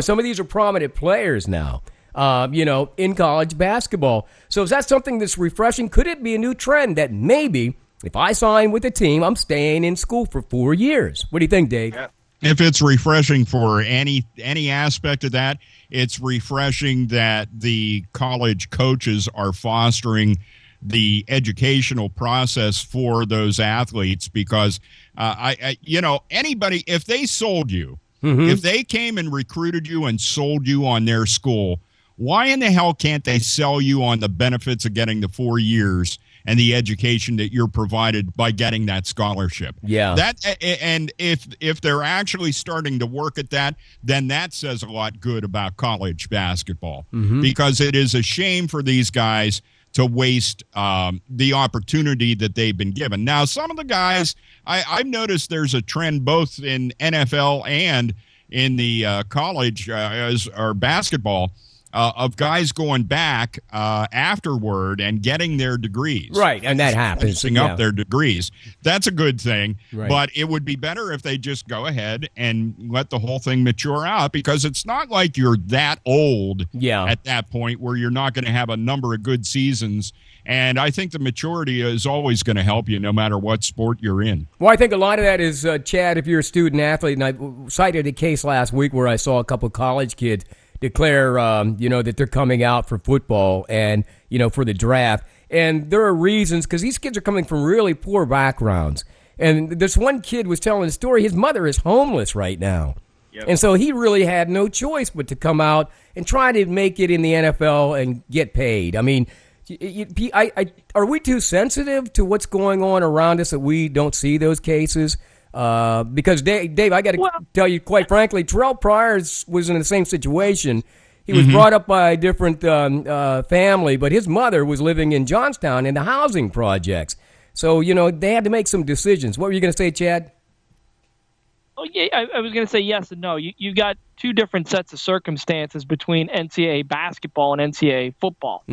Some of these are prominent players now, in college basketball. So is that something that's refreshing? Could it be a new trend that maybe if I sign with a team, I'm staying in school for 4 years? What do you think, Dave?
Yeah.
If it's refreshing for any aspect of that, it's refreshing that the college coaches are fostering the educational process for those athletes because, anybody, if they sold you, if they came and recruited you and sold you on their school, why in the hell can't they sell you on the benefits of getting the 4 years and the education that you're provided by getting that scholarship?
Yeah.
And if they're actually starting to work at that, then that says a lot good about college basketball because it is a shame for these guys to waste the opportunity that they've been given. Now, some of the guys, I've noticed there's a trend both in NFL and in the college or basketball of guys going back afterward and getting their degrees.
Right, and that happens.
Finishing up their degrees. That's a good thing,
right.
But it would be better if they just go ahead and let the whole thing mature out because it's not like you're that old at that point where you're not going to have a number of good seasons. And I think the maturity is always going to help you no matter what sport you're in.
Well, I think a lot of that is, Chad, if you're a student athlete, and I cited a case last week where I saw a couple of college kids declare, that they're coming out for football and, for the draft. And there are reasons because these kids are coming from really poor backgrounds. And this one kid was telling a story. His mother is homeless right now. Yep. And so he really had no choice but to come out and try to make it in the NFL and get paid. I mean, are we too sensitive to what's going on around us that we don't see those cases? Because Dave, I got to tell you, quite frankly, Terrell Pryor was in the same situation. He was brought up by a different family, but his mother was living in Johnstown in the housing projects. So, they had to make some decisions. What were you going to say, Chad?
Oh, yeah, I was going to say yes and no. You got two different sets of circumstances between NCAA basketball and NCAA football.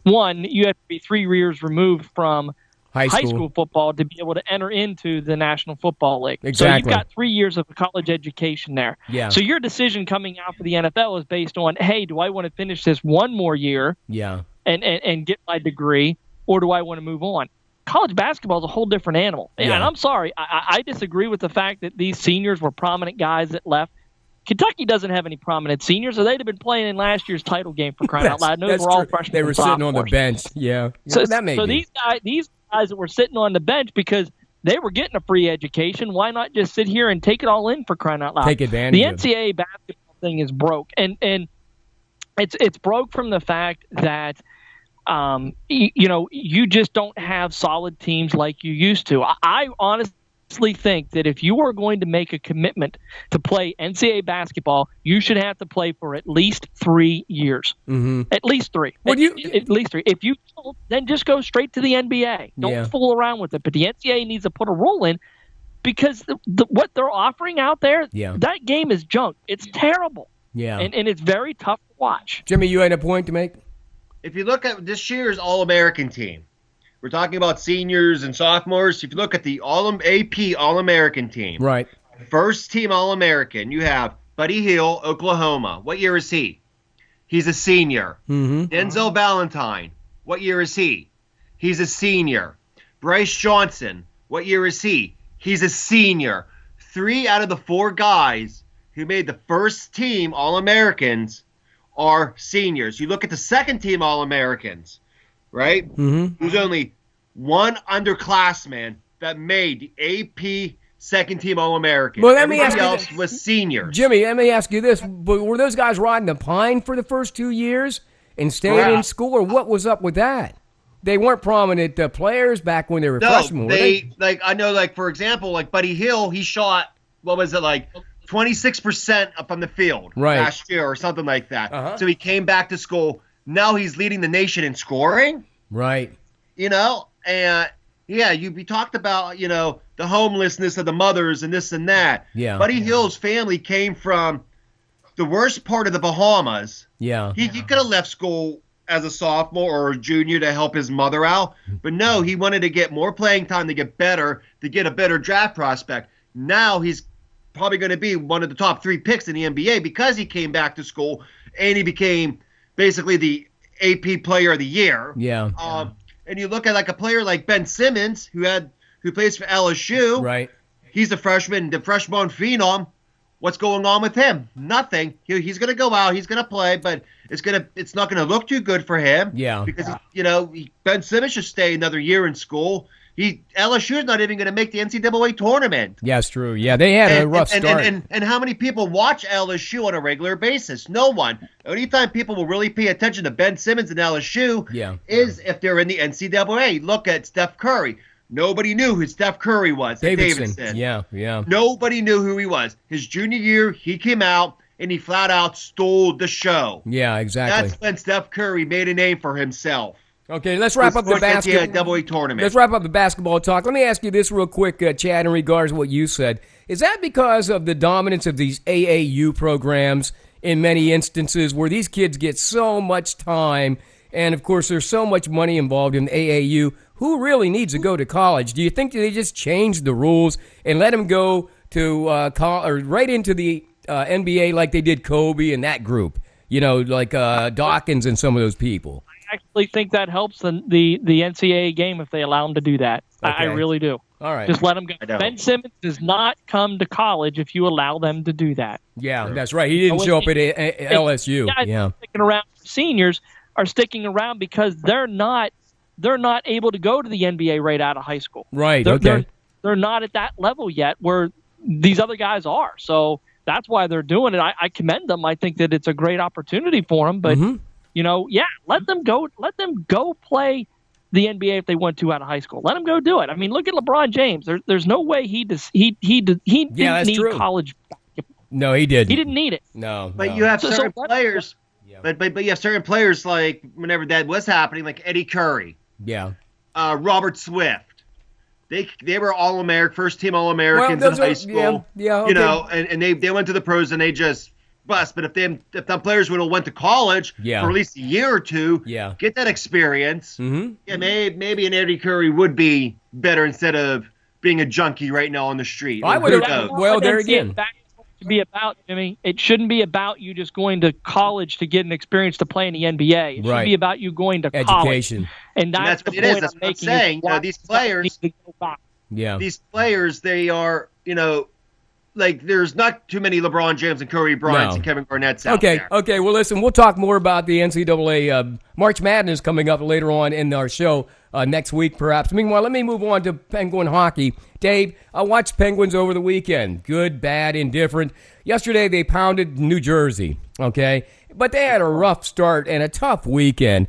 One, you have to be 3 years removed from high school football to be able to enter into the National Football League.
Exactly.
So you've got 3 years of a college education there.
Yeah.
So your decision coming out for the NFL is based on, hey, do I want to finish this one more year and get my degree, or do I want to move on? College basketball is a whole different animal. Yeah. And I'm sorry, I disagree with the fact that these seniors were prominent guys that left. Kentucky doesn't have any prominent seniors, or they'd have been playing in last year's title game for crying out loud. Those were all freshmen.
They were sitting on the bench. Yeah.
So
that may be.
These guys that were sitting on the bench because they were getting a free education, why not just sit here and take it all in for crying out loud?
Take advantage.
The NCAA basketball thing is broke, and it's broke from the fact that you just don't have solid teams like you used to. I honestly think that if you are going to make a commitment to play NCAA basketball, you should have to play for at least 3 years. At least three. At least three. If you don't, then just go straight to the NBA. Don't fool around with it. But the NCAA needs to put a rule in because what they're offering out there, that game is junk. It's terrible.
Yeah.
And it's very tough to watch.
Jimmy, you had a point to make?
If you look at this year's All-American team, we're talking about seniors and sophomores. If you look at the AP All-American team,
right,
first team All-American, you have Buddy Hield, Oklahoma. What year is he? He's a senior. Denzel Valentine. What year is he? He's a senior. Bryce Johnson. What year is he? He's a senior. 3 out of the 4 guys who made the first team All-Americans are seniors. You look at the second team All-Americans, right? There's only one underclassman that made the AP second team All-American.
Well, everybody
else was seniors.
Jimmy, let me ask you this. Were those guys riding the pine for the first 2 years and staying in school, or what was up with that? They weren't prominent players back when they were freshmen, were they?
I know, for example, Buddy Hield, he shot, 26% from the field last year or something like that. So he came back to school. Now he's leading the nation in scoring.
Right.
And you talked about, the homelessness of the mothers and this and that.
Yeah.
Buddy Hield's family came from the worst part of the Bahamas.
Yeah.
He could have left school as a sophomore or a junior to help his mother out. But no, he wanted to get more playing time to get better, to get a better draft prospect. Now he's probably going to be one of the top 3 picks in the NBA because he came back to school and he became basically the AP Player of the Year.
Yeah.
And you look at like a player like Ben Simmons, who plays for LSU.
Right.
He's a freshman, the freshman phenom. What's going on with him? Nothing. He's going to go out. He's going to play, but it's not going to look too good for him.
Yeah.
Because Ben Simmons should stay another year in school. LSU is not even going to make the NCAA tournament.
Yeah, it's true. Yeah, they had a rough start.
And how many people watch LSU on a regular basis? No one. The only time people will really pay attention to Ben Simmons and LSU is if they're in the NCAA. Look at Steph Curry. Nobody knew who Steph Curry was.
Davidson. Yeah.
Nobody knew who he was. His junior year, he came out and he flat out stole the show.
Yeah, exactly.
That's when Steph Curry made a name for himself.
Okay, let's wrap up the basketball
tournament.
Let's wrap up the basketball talk. Let me ask you this real quick, Chad, in regards to what you said. Is that because of the dominance of these AAU programs in many instances where these kids get so much time and, of course, there's so much money involved in AAU? Who really needs to go to college? Do you think they just changed the rules and let them go to or right into the NBA like they did Kobe and that group? Like Dawkins and some of those people.
I actually think that helps the NCAA game if they allow them to do that. Okay. I really do.
All right.
Just let them go. Ben Simmons does not come to college if you allow them to do that.
Yeah, that's right. He didn't show up at LSU.
Yeah. Sticking around. Seniors are sticking around because they're not able to go to the NBA right out of high school.
Right.
They're not at that level yet where these other guys are. So that's why they're doing it. I commend them. I think that it's a great opportunity for them. But let them go. Let them go play the NBA if they want to out of high school. Let them go do it. I mean, look at LeBron James. There's no way he didn't need college basketball.
No, he didn't.
He didn't need it.
No.
But you have certain players. Yeah. But you have certain players like whenever that was happening, like Eddie Curry.
Yeah.
Robert Swift. They were All-American, first-team All-Americans in high school.
Yeah. Okay.
And they went to the pros and they just bust. But if the players would have went to college for at least a year or two, get that experience, maybe an Eddie Curry would be better instead of being a junkie right now on the street.
I would have. Well, there again.
It shouldn't be about you just going to college to get an experience to play in the NBA. It should be about you going to
education.
College. And that's
what
the
it is.
point
That's
I'm
what I'm
making.
saying. These players, these players, they are, like there's not too many LeBron James and Kobe Bryants and Kevin Garnett's out there.
Okay. Well, listen, we'll talk more about the NCAA March Madness coming up later on in our show next week, perhaps. Meanwhile, let me move on to Penguin hockey. Dave, I watched Penguins over the weekend. Good, bad, indifferent. Yesterday, they pounded New Jersey, okay? But they had a rough start and a tough weekend.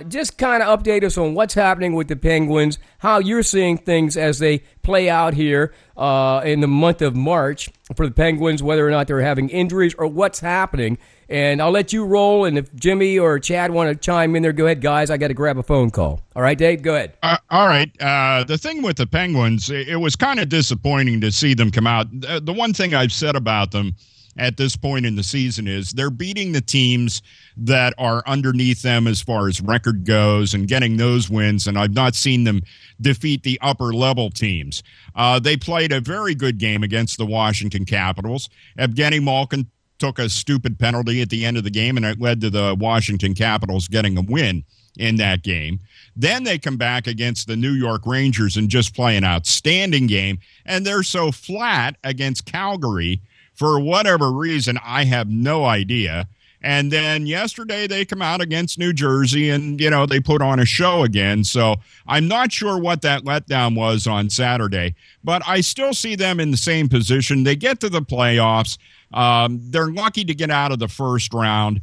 Just kind of update us on what's happening with the Penguins, how you're seeing things as they play out here in the month of March for the Penguins, whether or not they're having injuries or what's happening. And I'll let you roll, and if Jimmy or Chad want to chime in there, go ahead, guys. I got to grab a phone call. All right, Dave, go ahead.
All right. The thing with the Penguins, it was kind of disappointing to see them come out. The one thing I've said about them at this point in the season is they're beating the teams that are underneath them as far as record goes and getting those wins, and I've not seen them defeat the upper-level teams. They played a very good game against the Washington Capitals. Evgeny Malkin took a stupid penalty at the end of the game, and it led to the Washington Capitals getting a win in that game. Then they come back against the New York Rangers and just play an outstanding game, and they're so flat against Calgary for whatever reason, I have no idea. And then yesterday they come out against New Jersey and, they put on a show again. So I'm not sure what that letdown was on Saturday, but I still see them in the same position. They get to the playoffs. They're lucky to get out of the first round.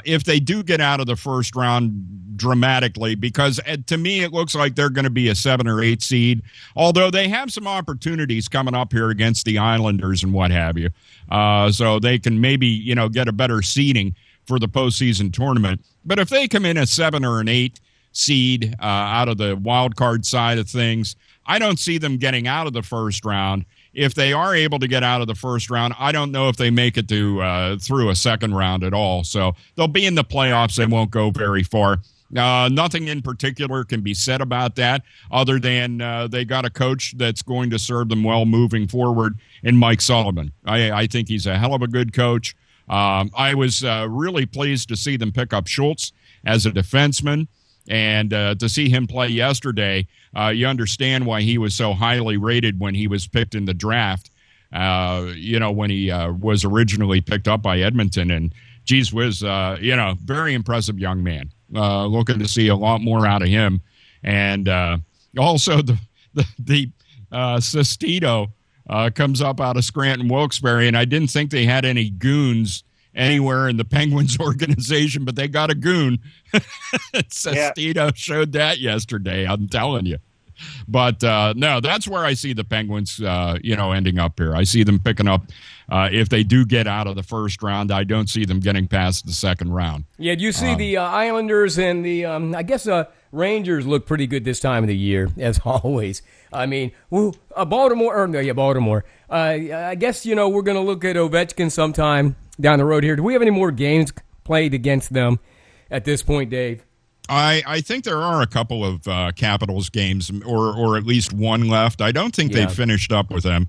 If they do get out of the first round dramatically, because to me it looks like they're going to be a 7 or 8 seed, although they have some opportunities coming up here against the Islanders and what have you. So they can maybe, get a better seeding for the postseason tournament. But if they come in a 7 or an 8 seed out of the wild card side of things, I don't see them getting out of the first round. if they are able to get out of the first round, I don't know if they make it to through a second round at all. So they'll be in the playoffs. They won't go very far. Nothing in particular can be said about that other than they got a coach that's going to serve them well moving forward in Mike Sullivan. I think he's a hell of a good coach. I was really pleased to see them pick up Schultz as a defenseman, and to see him play yesterday, you understand why he was so highly rated when he was picked in the draft, when he was originally picked up by Edmonton. And geez whiz, very impressive young man. Looking to see a lot more out of him. And also the Sestito comes up out of Scranton Wilkes-Barre, and I didn't think they had any goons anywhere in the Penguins organization, but they got a goon. Sestito showed that yesterday, I'm telling you. But no, that's where I see the Penguins, ending up here. I see them picking up. If they do get out of the first round, I don't see them getting past the second round.
Yeah, do you see the Islanders and the, Rangers look pretty good this time of the year, as always. I mean, Baltimore. I guess, we're going to look at Ovechkin sometime down the road here. Do we have any more games played against them at this point, Dave?
I think there are a couple of Capitals games, or at least one left. I don't think they've finished up with them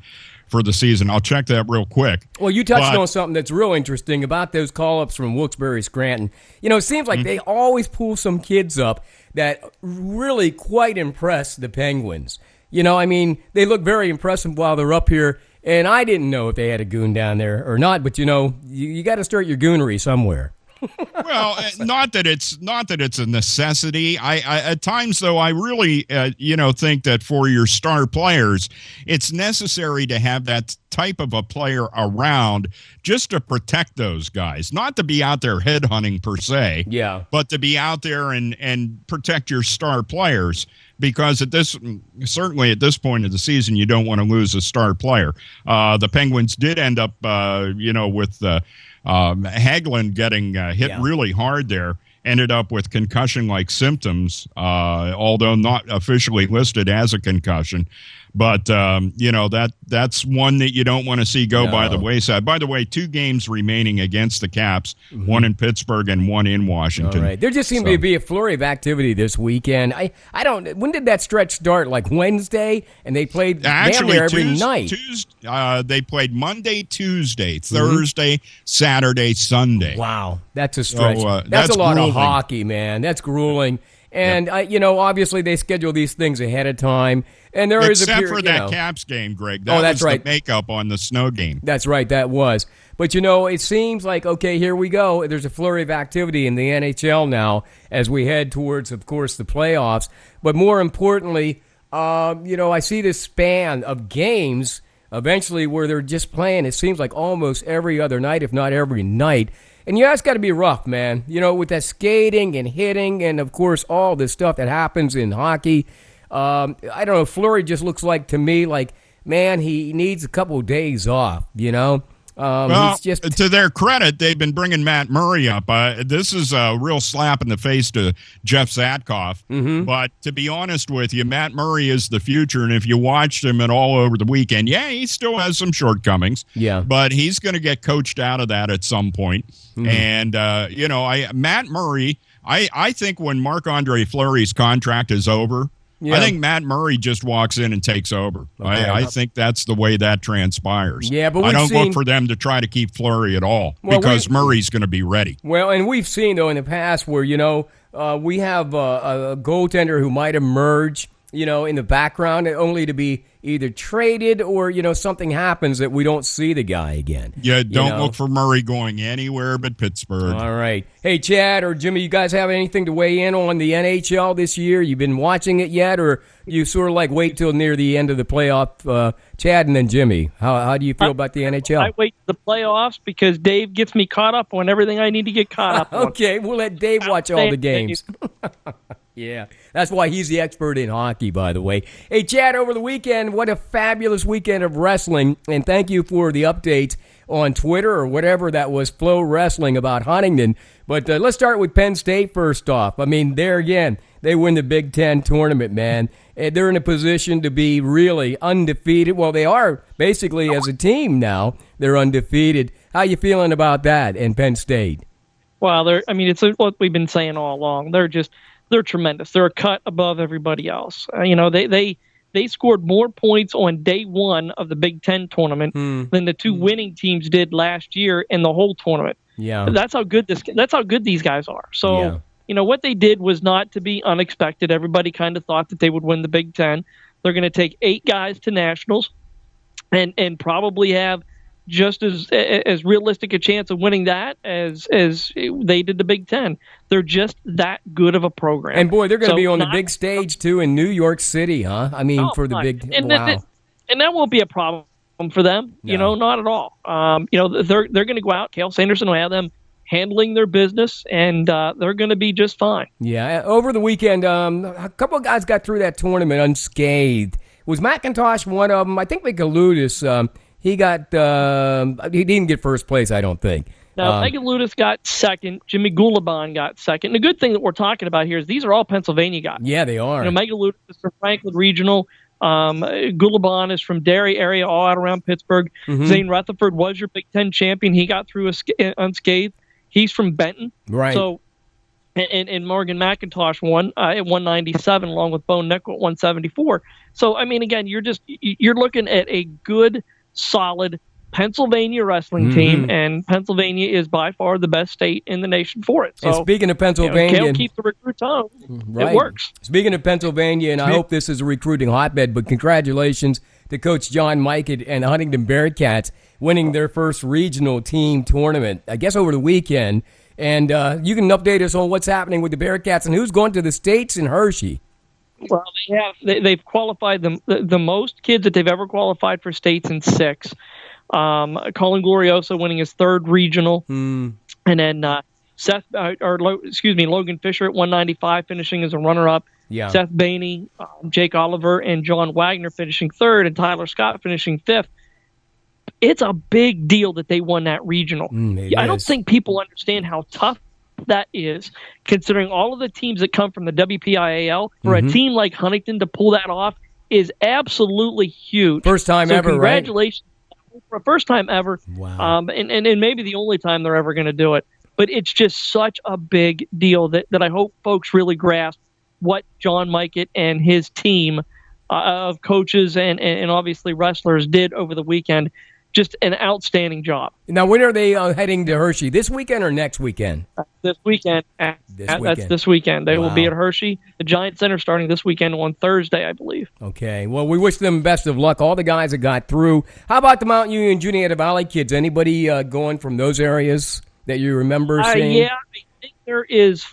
for the season. I'll check that real quick.
Well, you touched on something that's real interesting about those call-ups from Wilkes-Barre Scranton. It seems like they always pull some kids up that really quite impress the Penguins. They look very impressive while they're up here, and I didn't know if they had a goon down there or not, but, you got to start your goonery somewhere.
Well, not that it's a necessity. I at times, though, I really, think that for your star players, it's necessary to have that type of a player around just to protect those guys, not to be out there headhunting per se, but to be out there and protect your star players. Because certainly at this point of the season, you don't want to lose a star player. The Penguins did end up, with Hagelin getting hit really hard there, ended up with concussion-like symptoms, although not officially listed as a concussion. But, that's one that you don't want to see go by the wayside. By the way, 2 games remaining against the Caps, one in Pittsburgh and one in Washington.
All right. There just seemed to be a flurry of activity this weekend. I don't. When did that stretch start? Like Wednesday? And they played damn near every night.
They played Monday, Tuesday, Thursday, Saturday, Sunday.
Wow. That's a stretch. That's a lot of hockey, man. That's grueling. And, obviously they schedule these things ahead of time. And there is a period,
except for that Caps game, Greg. That was
right.
The makeup on the snow game.
That's right, that was. But, it seems like, okay, here we go. There's a flurry of activity in the NHL now as we head towards, of course, the playoffs. But more importantly, I see this span of games eventually where they're just playing, it seems like almost every other night, if not every night. And that's got to be rough, man. With that skating and hitting and, of course, all this stuff that happens in hockey. I don't know. Fleury just looks like, to me, like, man, he needs a couple of days off,
Well, to their credit, they've been bringing Matt Murray up. This is a real slap in the face to Jeff Zatkoff. But to be honest with you, Matt Murray is the future. And if you watched him at all over the weekend, he still has some shortcomings. Yeah. But he's going to get coached out of that at some point. And, Matt Murray, I think when Marc-Andre Fleury's contract is over, I think Matt Murray just walks in and takes over. Okay. I think that's the way that transpires.
Yeah, but
I don't look for them to try to keep Fleury at all because Murray's going to be ready.
Well, and we've seen, though, in the past where, we have a goaltender who might emerge, in the background only to be either traded or, something happens that we don't see the guy again.
Yeah, don't look for Murray going anywhere but Pittsburgh.
All right. Hey, Chad or Jimmy, you guys have anything to weigh in on the NHL this year? You've been watching it yet, or you sort of wait till near the end of the playoff? Chad and then Jimmy, how do you feel about the NHL?
I wait the playoffs because Dave gets me caught up on everything I need to get caught up on.
Okay, we'll let Dave watch all the games. Yeah, that's why he's the expert in hockey, by the way. Hey, Chad, over the weekend, what a fabulous weekend of wrestling, and thank you for the updates. on Twitter or whatever that was Flow Wrestling about Huntington. But let's start with Penn State first off. I mean, there again, they win the Big Ten tournament, man. And they're in a position to be really undefeated. Well, they are basically as a team now. They're undefeated. How you feeling about that in Penn State?
Well, it's what we've been saying all along. They're tremendous. They're a cut above everybody else. They scored more points on day one of the Big Ten tournament than the two winning teams did last year in the whole tournament.
Yeah,
that's how good these guys are. So, what they did was not to be unexpected. Everybody kind of thought that they would win the Big Ten. They're going to take 8 guys to nationals, and probably have just as realistic a chance of winning that as they did the Big Ten. They're just that good of a program.
And boy, they're going to be on the big stage too in New York City, huh? I mean, for the big wow.
And that won't be a problem for them.
No.
Not at all. They're going to go out. Cale Sanderson will have them handling their business, and they're going to be just fine.
Yeah. Over the weekend, a couple of guys got through that tournament unscathed. Was McIntosh one of them? I think Michaeloudis. He didn't get first place, I don't think.
Now, Michaeloudis got second. Jimmy Gulabon got second. And the good thing that we're talking about here is these are all Pennsylvania guys.
Yeah, they are.
Michaeloudis is from Franklin Regional. Gulabon is from Derry area, all out around Pittsburgh.
Mm-hmm.
Zane Rutherford was your Big Ten champion. He got through unscathed. He's from Benton.
Right.
So, and Morgan McIntosh won at 197 along with Bo Nickel at 174. So, again, you're looking at a good, solid Pennsylvania wrestling team, and Pennsylvania is by far the best state in the nation for it. So,
and speaking of Pennsylvania,
Cale keeps the recruits home.
Right.
It works.
Speaking of Pennsylvania, and I hope this is a recruiting hotbed, but congratulations to Coach John Mikett and the Huntington Bearcats winning their first regional team tournament, I guess over the weekend. And you can update us on what's happening with the Bearcats and who's going to the States in Hershey.
Well, they've qualified the most kids that they've ever qualified for states in 6. Colin Glorioso winning his 3rd regional, and then Logan Fisher at 195 finishing as a runner-up.
Yeah.
Seth Bainey, Jake Oliver, and John Wagner finishing 3rd, and Tyler Scott finishing 5th. It's a big deal that they won that regional. I don't think people understand how tough that is, considering all of the teams that come from the WPIAL. For a team like Huntington to pull that off is absolutely huge.
First time ever,
congratulations.
Right?
For a first time ever.
Wow.
And maybe the only time they're ever going to do it. But it's just such a big deal that I hope folks really grasp what John Mikett and his team of coaches and obviously wrestlers did over the weekend. Just an outstanding job.
Now, when are they heading to Hershey? This weekend or next weekend?
This weekend. That's this weekend. They will be at Hershey, the Giant Center, starting this weekend on Thursday, I believe.
Okay. Well, we wish them best of luck. All the guys that got through. How about the Mount Union Juniata Valley kids? Anybody going from those areas that you remember seeing?
Yeah, I think there is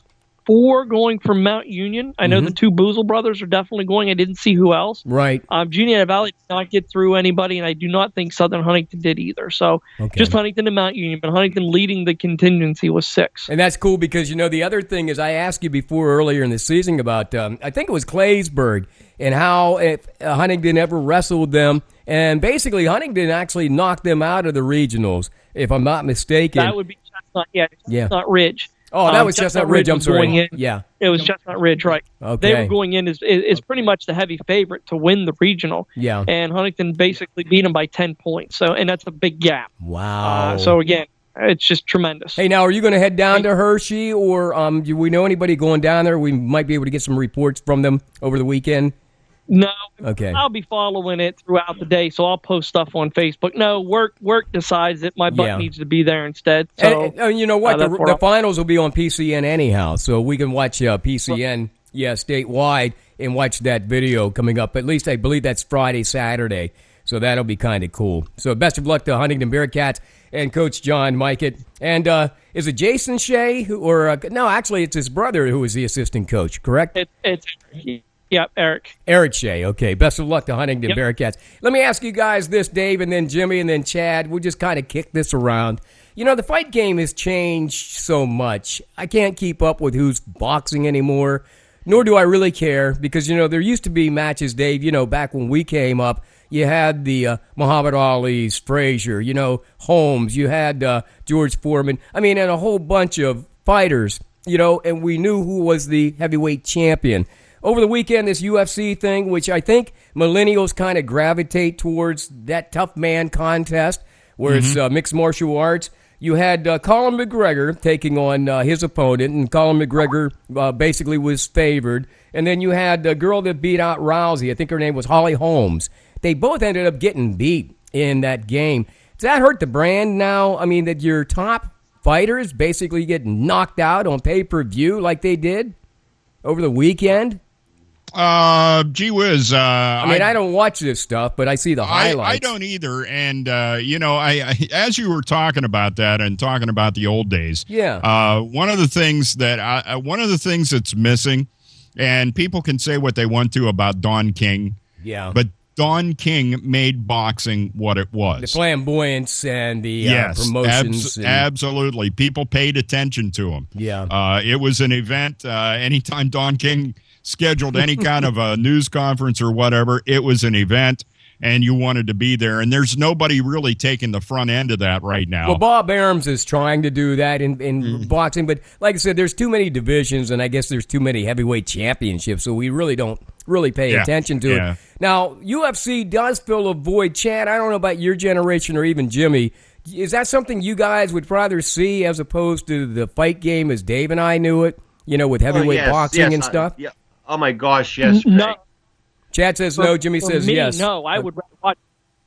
4 going from Mount Union. I know the 2 Boozle brothers are definitely going. I didn't see who else.
Right.
Juniata Valley did not get through anybody, and I do not think Southern Huntington did either. So just Huntington and Mount Union, but Huntington leading the contingency was 6.
And that's cool because, the other thing is I asked you before earlier in the season about, I think it was Claysburg, and how if Huntington ever wrestled them. And basically, Huntington actually knocked them out of the regionals, if I'm not mistaken.
That would be Chestnut Ridge.
Oh, that was Chestnut Ridge. I'm sorry. Yeah.
It was Chestnut Ridge, right.
Okay.
They were going in as pretty much the heavy favorite to win the regional.
Yeah.
And Huntington basically beat them by 10 points. And that's a big gap.
Wow.
So, again, it's just tremendous.
Hey, now, are you going to head down to Hershey, or do we know anybody going down there? We might be able to get some reports from them over the weekend.
No.
Okay.
I'll be following it throughout the day, so I'll post stuff on Facebook. No, work decides that my butt needs to be there instead. So,
and you know what? The finals will be on PCN anyhow, so we can watch PCN, statewide, and watch that video coming up. At least I believe that's Friday, Saturday, so that'll be kind of cool. So best of luck to Huntington Bearcats and Coach John Mikett. And is it Jason Shea, no, actually it's his brother who is the assistant coach, correct?
Yeah, Eric.
Eric Shea, okay. Best of luck to Huntington Bearcats. Let me ask you guys this, Dave, and then Jimmy, and then Chad. We'll just kind of kick this around. The fight game has changed so much. I can't keep up with who's boxing anymore, nor do I really care, because, there used to be matches, Dave, back when we came up, You had the Muhammad Ali's, Frazier, Holmes. You had George Foreman. I mean, and a whole bunch of fighters, and we knew who was the heavyweight champion. Over the weekend, this UFC thing, which I think millennials kind of gravitate towards that tough man contest, where it's mixed martial arts. You had Colin McGregor taking on his opponent, and Colin McGregor basically was favored. And then you had a girl that beat out Rousey. I think her name was Holly Holmes. They both ended up getting beat in that game. Does that hurt the brand now? I mean, that your top fighters basically get knocked out on pay-per-view like they did over the weekend?
Gee whiz.
I don't watch this stuff, but I see the highlights.
I don't either. And, I as you were talking about that and talking about the old days, one of the things that's missing, and people can say what they want to about Don King, but Don King made boxing what it was.
The flamboyance and the promotions.
Absolutely. People paid attention to him.
Yeah.
It was an event. Anytime Don King scheduled any kind of a news conference or whatever, it was an event, and you wanted to be there. And there's nobody really taking the front end of that right now.
Well, Bob Arams is trying to do that in boxing, but like I said, there's too many divisions, and I guess there's too many heavyweight championships, so we really don't pay attention to it. Now, UFC does fill a void. Chad, I don't know about your generation or even Jimmy. Is that something you guys would rather see as opposed to the fight game as Dave and I knew it, with heavyweight boxing and stuff?
Yeah. Oh my gosh, yes.
No.
Chad says no. Jimmy says
me,
yes.
No, I would rather watch.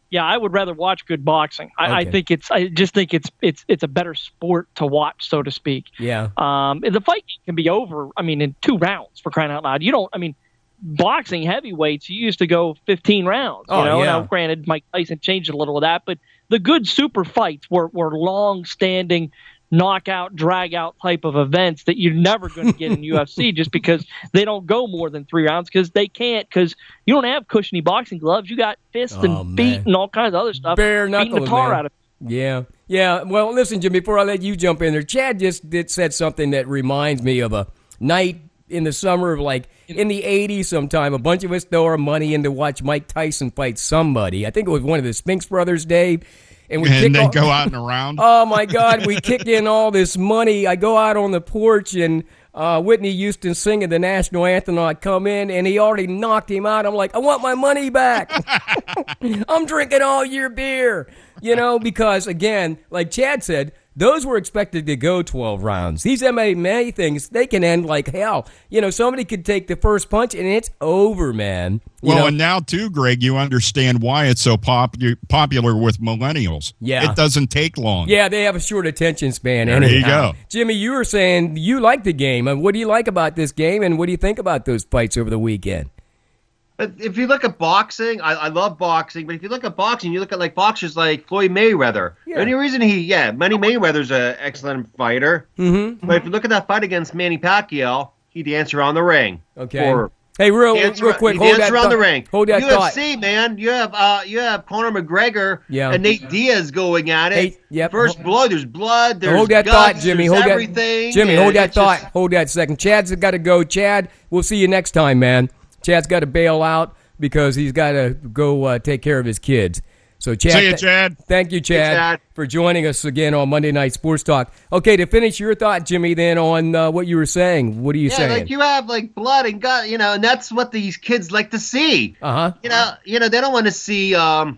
Yeah, I would rather watch good boxing. I just think it's a better sport to watch, so to speak.
Yeah.
The fight can be over. I mean, in 2 rounds, for crying out loud. Boxing heavyweights, you used to go 15 rounds. Now, granted, Mike Tyson changed a little of that, but the good super fights were long-standing knockout, drag-out type of events that you're never going to get in UFC just because they don't go more than 3 rounds because they can't, because you don't have cushiony boxing gloves. You got fists and feet and all kinds of other stuff.
Bare knuckles,
beating the tar out of it.
Yeah. Well, listen, Jimmy, before I let you jump in there, Chad just said something that reminds me of a night in the summer of in the 80s sometime. A bunch of us throw our money in to watch Mike Tyson fight somebody. I think it was one of the Spinks brothers, Dave.
And then go out and around.
Oh, my God. We kicked in all this money. I go out on the porch, and Whitney Houston singing the national anthem. I come in, and he already knocked him out. I'm like, I want my money back. I'm drinking all your beer. Because, again, like Chad said, those were expected to go 12 rounds. These MMA things, they can end like hell. Somebody could take the first punch, and it's over, man.
And now, too, Greg, you understand why it's so popular with millennials.
Yeah.
It doesn't take long.
Yeah, they have a short attention span.
There you go.
Jimmy, you were saying you like the game. What do you like about this game, and what do you think about those fights over the weekend?
But if you look at boxing, I love boxing, but if you look at boxing, you look at boxers like Floyd Mayweather.
Yeah.
The only reason Manny Mayweather's an excellent fighter.
Mm-hmm.
But if you look at that fight against Manny Pacquiao, he danced around the ring.
Okay. Hey, real quick, hold that
around the ring.
Hold that
UFC, man, you have Conor McGregor and Nate Diaz going at it. First blood, there's blood, there's
hold that
guts,
thought, Jimmy.
There's
hold
everything.
That, Jimmy, hold that thought. Hold that second. Chad's got to go. Chad, we'll see you next time, man. Chad's got to bail out because he's got to go take care of his kids. So, Chad,
see you, Chad.
Thank you, Chad, for joining us again on Monday Night Sports Talk. Okay, to finish your thought, Jimmy, then on what you were saying. What are you saying?
You have blood and gut, and that's what these kids like to see.
Uh-huh.
They don't want to see a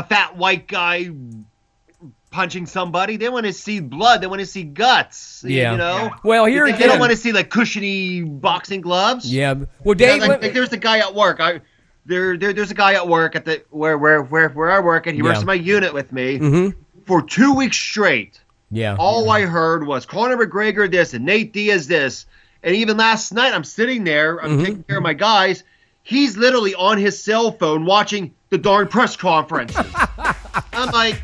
fat white guy punching somebody. They want to see blood. They want to see guts.
Yeah. Well, here again,
they don't want to see cushiony boxing gloves.
Yeah. Well, Dave,
there's a guy at work. There's a guy at work at the where I work, and he works in my unit with me for 2 weeks straight.
Yeah.
All I heard was Conor McGregor this and Nate Diaz this, and even last night I'm sitting there, I'm taking care of my guys. He's literally on his cell phone watching the darn press conferences. I'm like,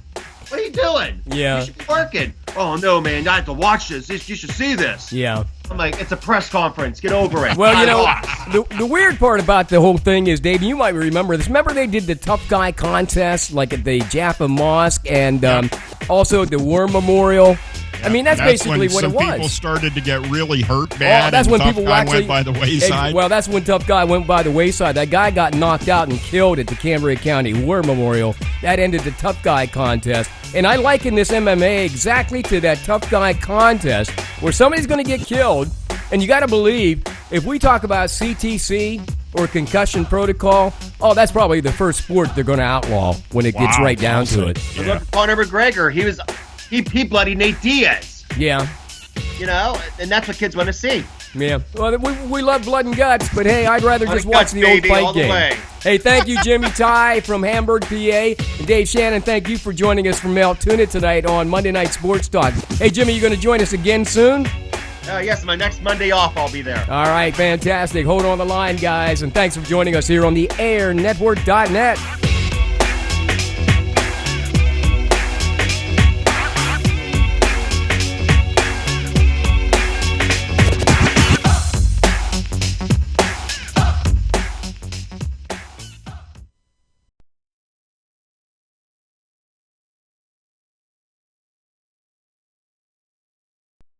what are you doing?
Yeah.
You should be working. Oh, no, man. I have to watch this. You should see this.
Yeah.
I'm like, it's a press conference. Get over it.
Well, the weird part about the whole thing is, Dave, you might remember this. Remember they did the tough guy contest, like at the Jaffa Mosque and also at the War Memorial? I mean, that's basically what it was.
Some people started to get really hurt bad.
That's when
Tough
people
Guy
actually
went by the wayside.
Well, that's when Tough Guy went by the wayside. That guy got knocked out and killed at the Cambria County War Memorial. That ended the Tough Guy contest. And I liken this MMA exactly to that Tough Guy contest where somebody's going to get killed. And you got to believe, if we talk about CTC or concussion protocol, that's probably the first sport they're going to outlaw when it gets right down to it.
Yeah. Look at Conor McGregor. He bloodied Nate Diaz.
Yeah.
You know, and that's what kids want to see.
Yeah. Well, we love blood and guts, but hey, I'd rather just watch the old fight game. Hey, thank you, Jimmy Ty from Hamburg, PA. And Dave Shannon, thank you for joining us from Altoona tonight on Monday Night Sports Talk. Hey, Jimmy, you going to join us again soon?
Yes, my next Monday off, I'll be there.
All right, fantastic. Hold on the line, guys, and thanks for joining us here on the AirNetwork.net.